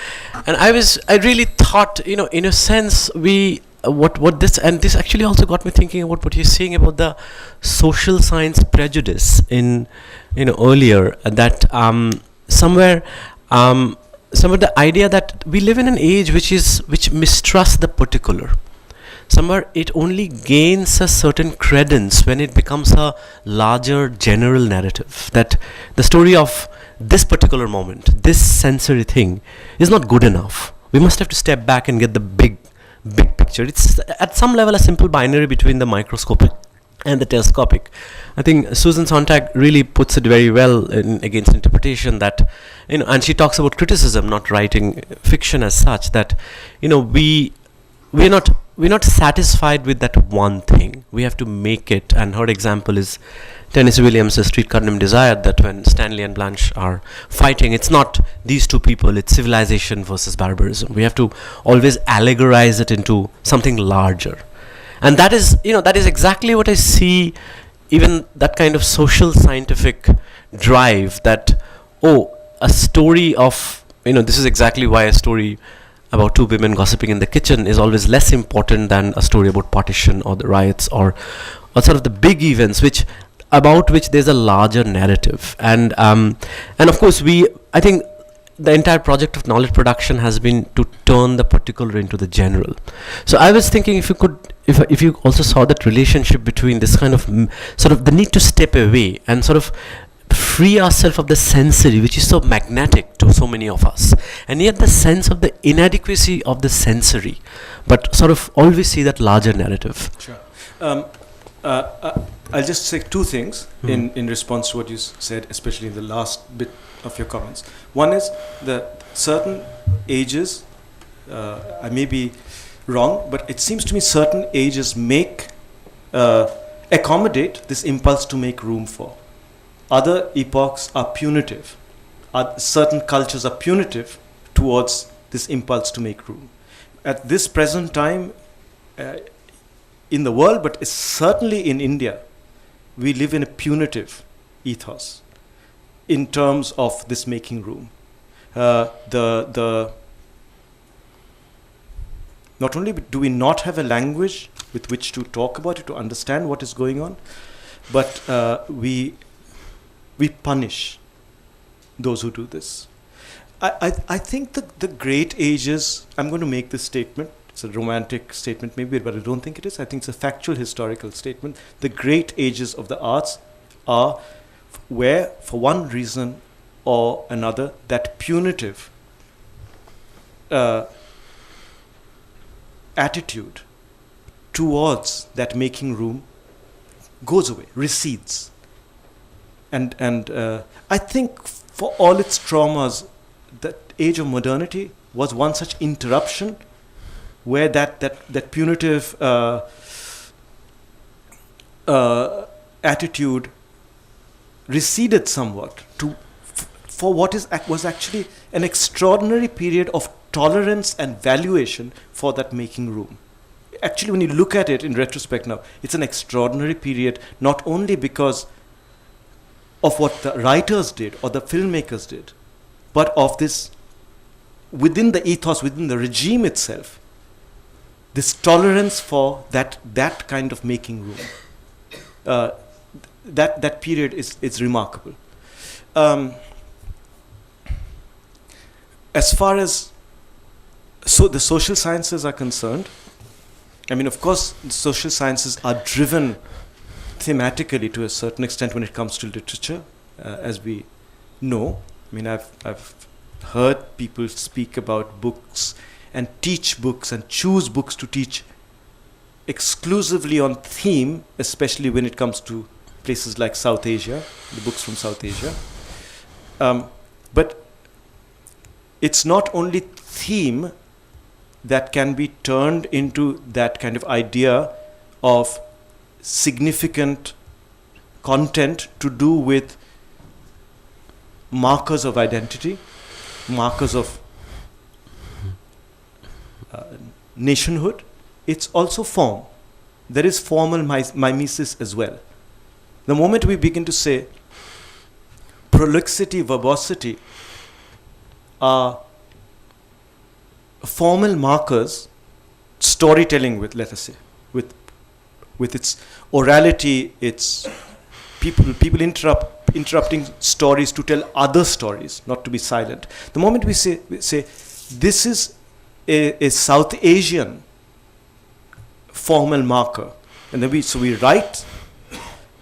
I really thought, in a sense, we what this actually also got me thinking about what you're saying about the social science prejudice in, earlier, that somewhere somewhere the idea that we live in an age which mistrusts the particular. Somewhere it only gains a certain credence when it becomes a larger general narrative, that the story of this particular moment, this sensory thing, is not good enough. We must have to step back and get the big picture. It's at some level a simple binary between the microscopic and the telescopic. I think Susan Sontag really puts it very well against interpretation, that, and she talks about criticism, not writing fiction as such, that, we're not satisfied with that one thing. We have to make it. And her example is Tennessee Williams' Streetcar Named Desire, that when Stanley and Blanche are fighting, it's not these two people, it's civilization versus barbarism. We have to always allegorize it into something larger. And that is exactly what I see, even that kind of social scientific drive, that, a story of, this is exactly why a story about two women gossiping in the kitchen is always less important than a story about partition or the riots, or sort of the big events about which there's a larger narrative. And of course I think the entire project of knowledge production has been to turn the particular into the general. So I was thinking, if you also saw that relationship between this kind of sort of the need to step away and sort of free ourselves of the sensory, which is so magnetic to so many of us, and yet the sense of the inadequacy of the sensory, but sort of always see that larger narrative. Sure. I'll just say two things in response to what you said, especially in the last bit of your comments. One is that certain ages, I may be wrong, but it seems to me certain ages accommodate this impulse to make room for. Other epochs are punitive. Certain cultures are punitive towards this impulse to make room. At this present time, in the world, but certainly in India, we live in a punitive ethos in terms of this making room. Not only do we not have a language with which to talk about it, to understand what is going on, but we punish those who do this. I think the great ages, I'm going to make this statement, it's a romantic statement maybe, but I don't think it is. I think it's a factual historical statement. The great ages of the arts are where, for one reason or another, that punitive attitude towards that making room goes away, recedes. And I think for all its traumas, that age of modernity was one such interruption where that punitive attitude receded somewhat for what was actually an extraordinary period of tolerance and valuation for that making room. Actually, when you look at it in retrospect now, it's an extraordinary period, not only because of what the writers did or the filmmakers did, but of this, within the ethos, within the regime itself, this tolerance for that kind of making room. That period is remarkable. As far as the social sciences are concerned, I mean, of course, the social sciences are driven thematically to a certain extent when it comes to literature, as we know. I mean, I've heard people speak about books and teach books and choose books to teach exclusively on theme, especially when it comes to places like South Asia, the books from South Asia. But it's not only theme that can be turned into that kind of idea of significant content to do with markers of identity, markers of nationhood. It's also form. There is formal mimesis as well. The moment we begin to say prolixity, verbosity are formal markers storytelling with, let us say, with its orality, its people interrupting stories to tell other stories, not to be silent. The moment we say this is a South Asian formal marker, and then we write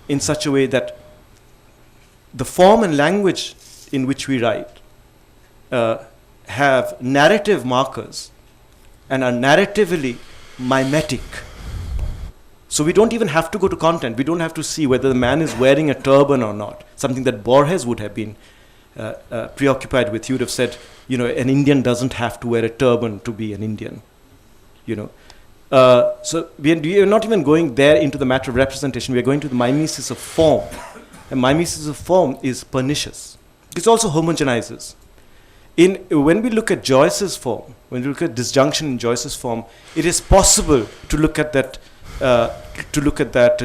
in such a way that the form and language in which we write have narrative markers and are narratively mimetic. So we don't even have to go to content. We don't have to see whether the man is wearing a turban or not, something that Borges would have been preoccupied with. He would have said, an Indian doesn't have to wear a turban to be an Indian. So we are not even going there into the matter of representation. We are going to the mimesis of form. And mimesis of form is pernicious. It also homogenizes. When we look at Joyce's form, when we look at disjunction in Joyce's form, it is possible to look at that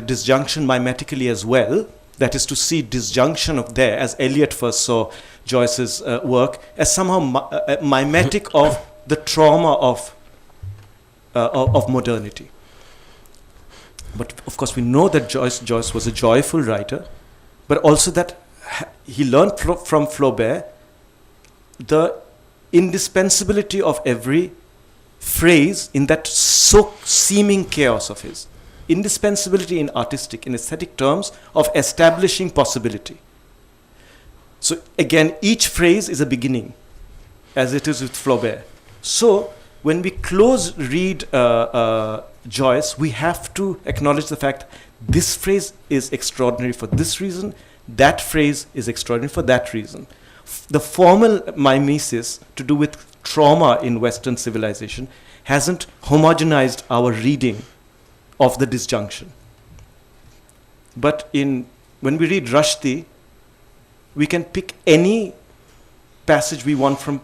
disjunction mimetically as well. That is to see disjunction of there, as Eliot first saw Joyce's work, as somehow mimetic of the trauma of modernity. But of course, we know that Joyce was a joyful writer, but also that he learned from Flaubert the indispensability of every phrase in that so seeming chaos of his. Indispensability in artistic, in aesthetic terms of establishing possibility. So again, each phrase is a beginning, as it is with Flaubert. So when we read Joyce, we have to acknowledge the fact this phrase is extraordinary for this reason, that phrase is extraordinary for that reason. The formal mimesis to do with trauma in Western civilization hasn't homogenized our reading of the disjunction. But when we read Rushdie, we can pick any passage we want from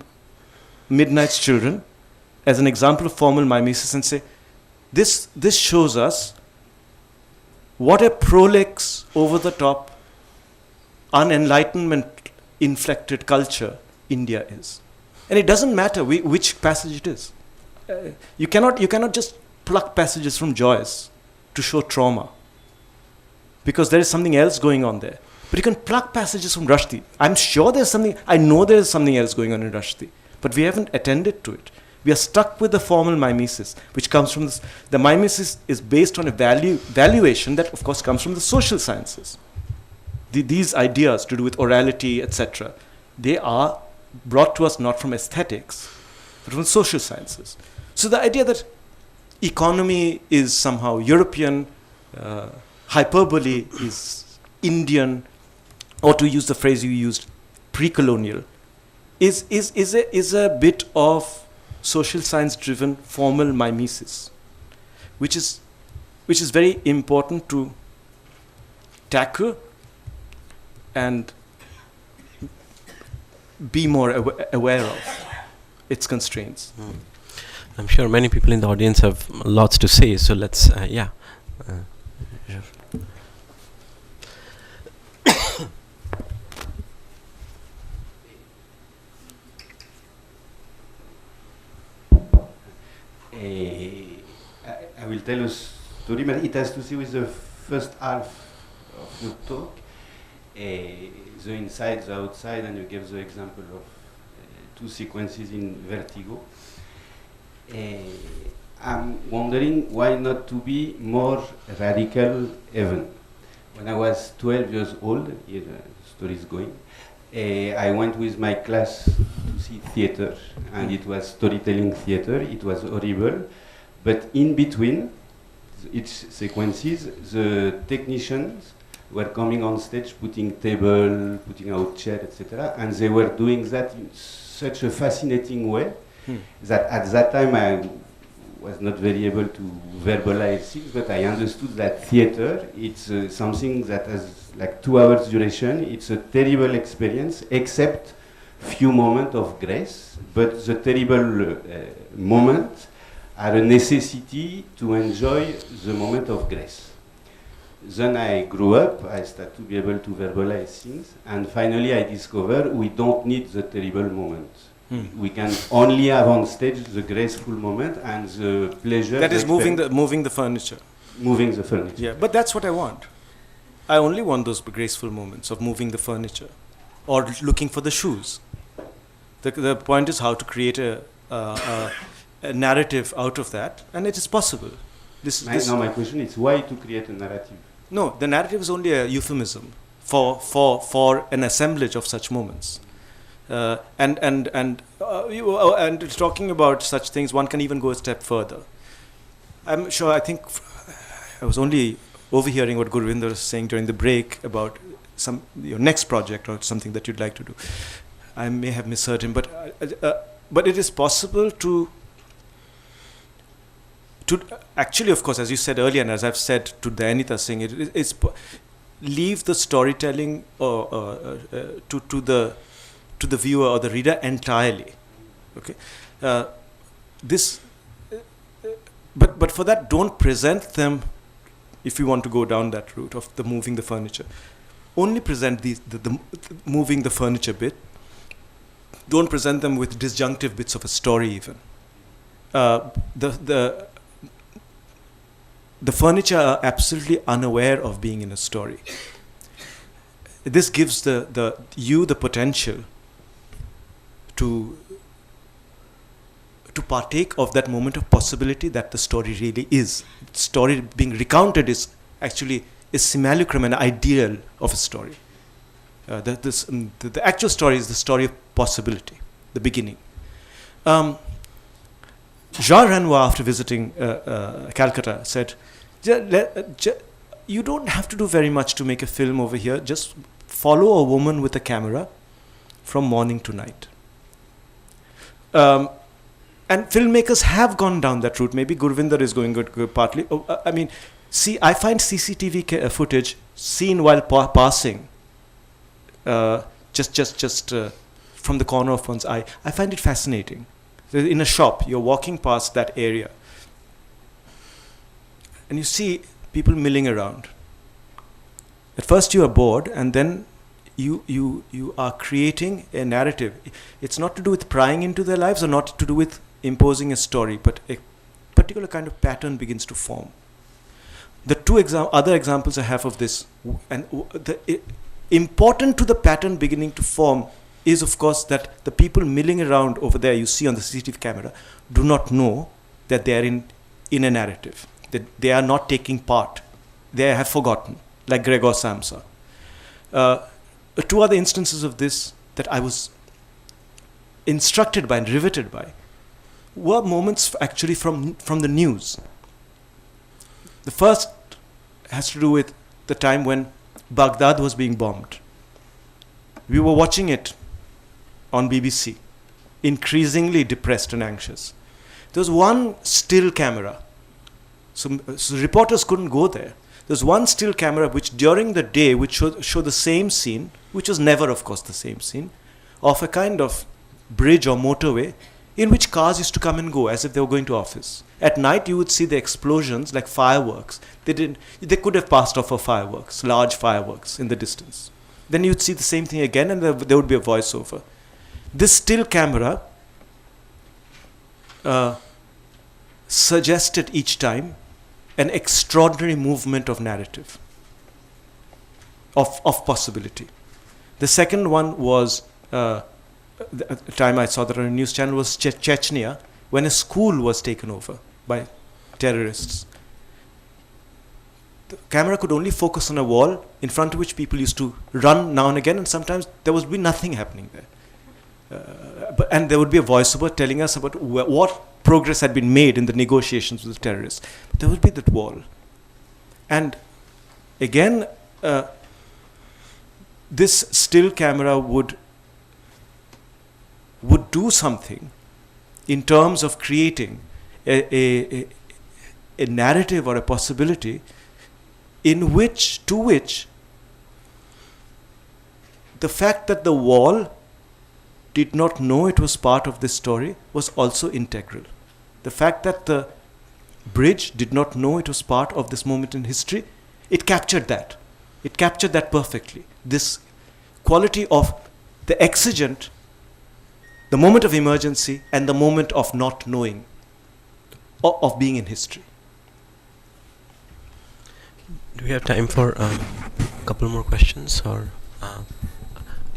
Midnight's Children as an example of formal mimesis and say, this shows us what a prolix, over-the-top, unenlightenment-inflected culture India is. And it doesn't matter which passage it is. You cannot just pluck passages from Joyce to show trauma, because there is something else going on there. But you can pluck passages from Rushdie. I know there is something else going on in Rushdie, but we haven't attended to it. We are stuck with the formal mimesis, which comes from this. The mimesis is based on a valuation that, of course, comes from the social sciences. These ideas to do with orality, etc., they are brought to us not from aesthetics, but from social sciences. So the idea that economy is somehow European, hyperbole is Indian, or to use the phrase you used, pre-colonial, is a bit of social science-driven formal mimesis, which is very important to tackle and be more aware of its constraints. I'm sure many people in the audience have lots to say, so let's, sure. I will tell a story, but it has to do with the first half of your talk, the inside, the outside, and you gave the example of two sequences in Vertigo. I'm wondering why not to be more radical even. When I was 12 years old, here the story is going, I went with my class to see theater, and it was storytelling theater. It was horrible, but in between each sequences, the technicians were coming on stage, putting table, putting out chair, etc., and they were doing that in such a fascinating way that at that time I was not very able to verbalize things, but I understood that theater, it's something that has like 2 hours duration. It's a terrible experience, except few moments of grace, but the terrible moments are a necessity to enjoy the moment of grace. Then I grew up, I started to be able to verbalize things, and finally I discovered we don't need the terrible moments. We can only have on stage the graceful moment and the pleasure. That is moving the furniture. Moving the furniture. Yeah, but that's what I want. I only want those graceful moments of moving the furniture or looking for the shoes. The point is how to create a narrative out of that, and it is possible. Now my question is why to create a narrative? No, the narrative is only a euphemism for an assemblage of such moments. And talking about such things, one can even go a step further. I'm sure, I think, I was only overhearing what Gurvinder was saying during the break about your next project or something that you'd like to do. I may have misheard him, but it is possible to actually, of course, as you said earlier, and as I've said to Dayanita Singh, it's leave the storytelling to the viewer or the reader entirely. Okay, but for that, don't present them. If you want to go down that route of the moving the furniture, only present the moving the furniture bit. Don't present them with disjunctive bits of a story even. The furniture are absolutely unaware of being in a story. This gives you the potential to partake of that moment of possibility that the story really is. The story being recounted is actually a simulacrum, an ideal of a story. The actual story is the story of possibility, the beginning. Jean Renoir, after visiting Calcutta, said, you don't have to do very much to make a film over here. Just follow a woman with a camera from morning to night. And filmmakers have gone down that route. Maybe Gurvinder is going partly. I find CCTV footage seen while passing, just from the corner of one's eye. I find it fascinating. In a shop, you're walking past that area, and you see people milling around. At first you are bored, and then you are creating a narrative. It's not to do with prying into their lives or not to do with imposing a story, but a particular kind of pattern begins to form. The two other examples I have of this, and important to the pattern beginning to form is, of course, that the people milling around over there you see on the CCTV camera do not know that they are in a narrative, that they are not taking part. They have forgotten, like Gregor Samsa. Two other instances of this that I was instructed by and riveted by were moments actually from the news. The first has to do with the time when Baghdad was being bombed. We were watching it on BBC, increasingly depressed and anxious. There was one still camera. So reporters couldn't go there. There was one still camera which during the day would show the same scene, which was never, of course, the same scene, of a kind of bridge or motorway in which cars used to come and go as if they were going to office. At night, you would see the explosions like fireworks. They could have passed off for fireworks, large fireworks in the distance. Then you'd see the same thing again, and there would be a voiceover. This still camera suggested each time an extraordinary movement of narrative, of possibility. The second one was, the time I saw that on a news channel, was Chechnya, when a school was taken over by terrorists. The camera could only focus on a wall in front of which people used to run now and again, and sometimes there would be nothing happening there. And there would be a voiceover telling us about what progress had been made in the negotiations with the terrorists. But there would be that wall. And again, this still camera would do something in terms of creating a narrative or a possibility to which the fact that the wall did not know it was part of this story was also integral. The fact that the bridge did not know it was part of this moment in history, it captured that. It captured that perfectly. This quality of the exigent the moment of emergency and the moment of not knowing, of being in history. Do we have time for a couple more questions, or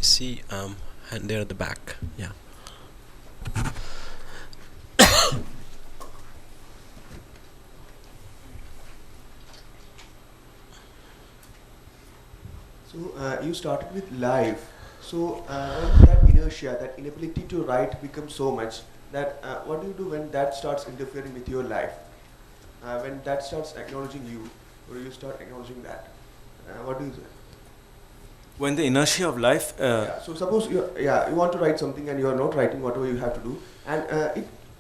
see hand there at the back? Yeah. So you started with life. So when that inertia, that inability to write becomes so much that what do you do when that starts interfering with your life? When that starts acknowledging you, or you start acknowledging that, what do you do? When the inertia of life... So suppose you want to write something and you are not writing whatever you have to do, and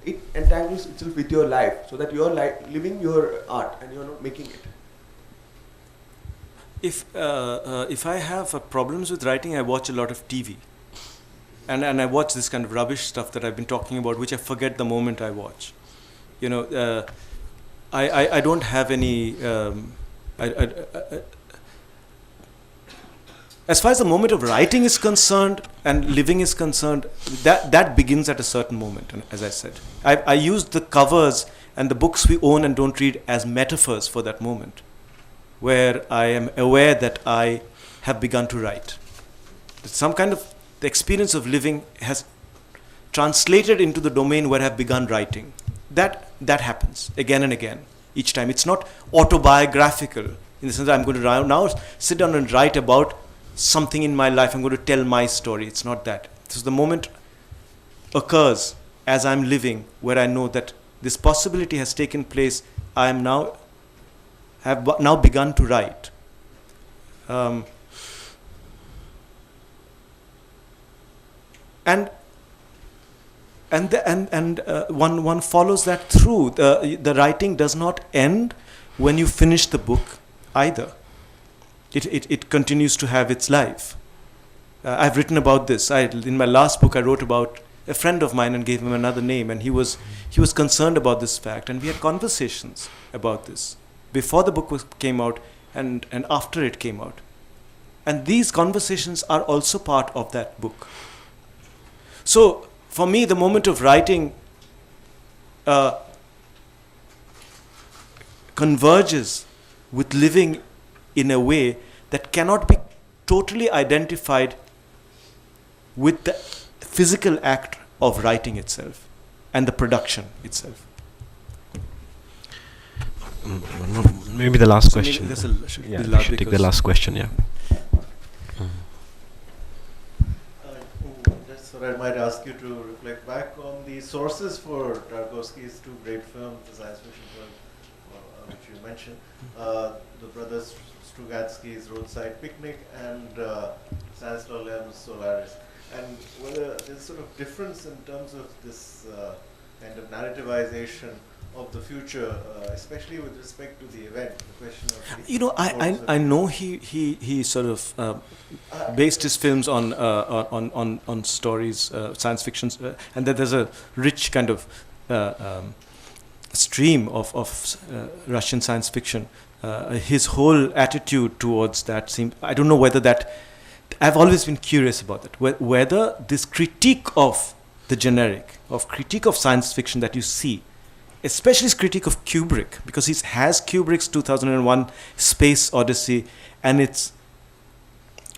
it entangles itself with your life, so that you are living your art and you are not making it. If I have problems with writing, I watch a lot of TV. And I watch this kind of rubbish stuff that I've been talking about, which I forget the moment I watch. You know, I don't have any... as far as the moment of writing is concerned and living is concerned, that begins at a certain moment, and as I said. I use the covers and the books we own and don't read as metaphors for that moment, where I am aware that I have begun to write. Some kind of the experience of living has translated into the domain where I have begun writing. That happens again and again, each time. It's not autobiographical, in the sense that I'm going to now sit down and write about something in my life. I'm going to tell my story. It's not that. So the moment occurs as I'm living, where I know that this possibility has taken place. I am have now begun to write. And one follows that through. The writing does not end when you finish the book either. It continues to have its life. I've written about this. In my last book, I wrote about a friend of mine and gave him another name, and he was concerned about this fact, and we had conversations about this before the book came out and after it came out. And these conversations are also part of that book. So for me, the moment of writing converges with living in a way that cannot be totally identified with the physical act of writing itself and the production itself. Maybe the last question. We should take the last question, yeah. That's what I might ask you to reflect back on the sources for Tarkovsky's two great films, the science fiction film, which you mentioned, the brothers Strugatsky's Roadside Picnic and Stanislaw Lem's Solaris. And whether there's sort of difference in terms of this kind of narrativization of the future, especially with respect to the event, the question of the I know he sort of based his films on stories, science fiction, and that there's a rich kind of stream of Russian science fiction. His whole attitude towards that seems, I don't know whether that, I've always been curious about that, whether this critique of the generic, of critique of science fiction that you see, especially his critique of Kubrick, because he has Kubrick's 2001 Space Odyssey and its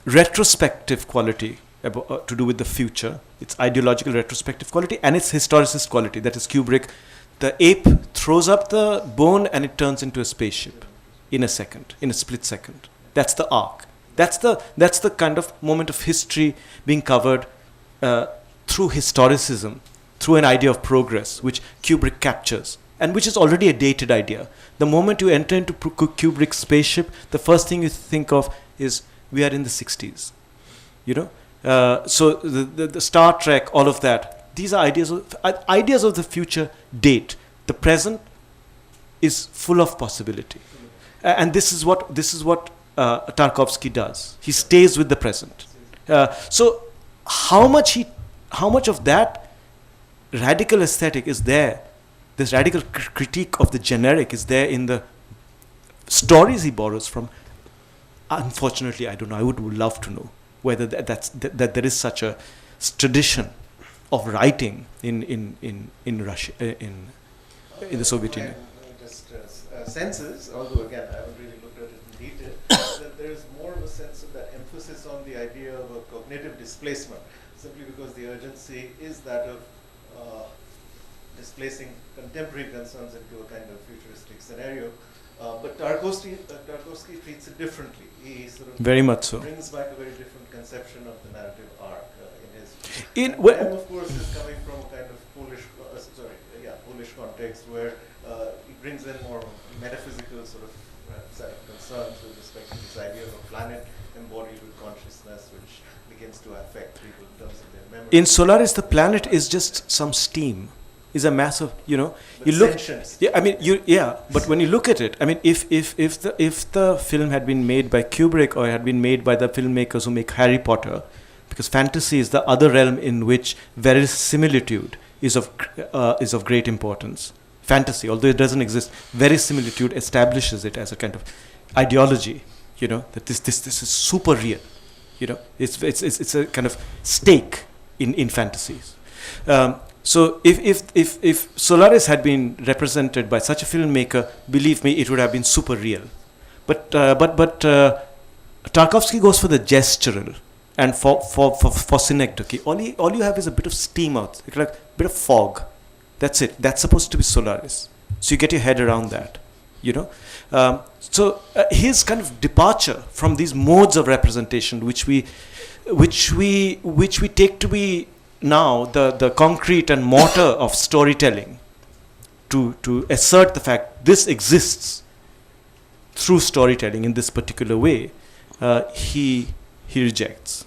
retrospective quality to do with the future, its ideological retrospective quality and its historicist quality. That is Kubrick, the ape throws up the bone and it turns into a spaceship in a second, in a split second. That's the arc. That's the kind of moment of history being covered through historicism, through an idea of progress, which Kubrick captures, and which is already a dated idea. The moment you enter into Kubrick's spaceship, the first thing you think of is, we are in the 60s. So the Star Trek, all of that, these are ideas of the future date. The present is full of possibility. And this is what Tarkovsky does. He stays with the present. So how much of that radical aesthetic is there, this radical critique of the generic is there in the stories he borrows from? Unfortunately, I don't know. I would love to know whether that there is such a tradition of writing in Russia, in the Soviet Union. Just senses, although again I haven't really looked at it in detail, that there is more of a sense of that emphasis on the idea of a cognitive displacement, simply because the urgency is that of displacing contemporary concerns into a kind of futuristic scenario. But Tarkovsky treats it differently. He sort of Very much so. brings back a very different conception of the narrative arc in his. In of course, is coming from a kind of Polish context where he brings in more metaphysical sort of set of concerns with respect to this idea of a planet embodied with consciousness, which begins to affect people in terms of their memory. In Solaris, the planet is just some steam. Is a massive, you know. But you look. sentience. Yeah, I mean, But when you look at it, I mean, if the film had been made by Kubrick or had been made by the filmmakers who make Harry Potter, because fantasy is the other realm in which verisimilitude is of great importance. Fantasy, although it doesn't exist, verisimilitude establishes it as a kind of ideology. You know, that this is super real. You know, it's a kind of stake in fantasies. So if Solaris had been represented by such a filmmaker, believe me, it would have been super real. But Tarkovsky goes for the gestural and for synecdoche. All you have is a bit of steam out, like a bit of fog. That's it. That's supposed to be Solaris. So you get your head around that, you know. So his kind of departure from these modes of representation, which we take to be now the concrete and mortar of storytelling, to assert the fact this exists through storytelling in this particular way, he rejects.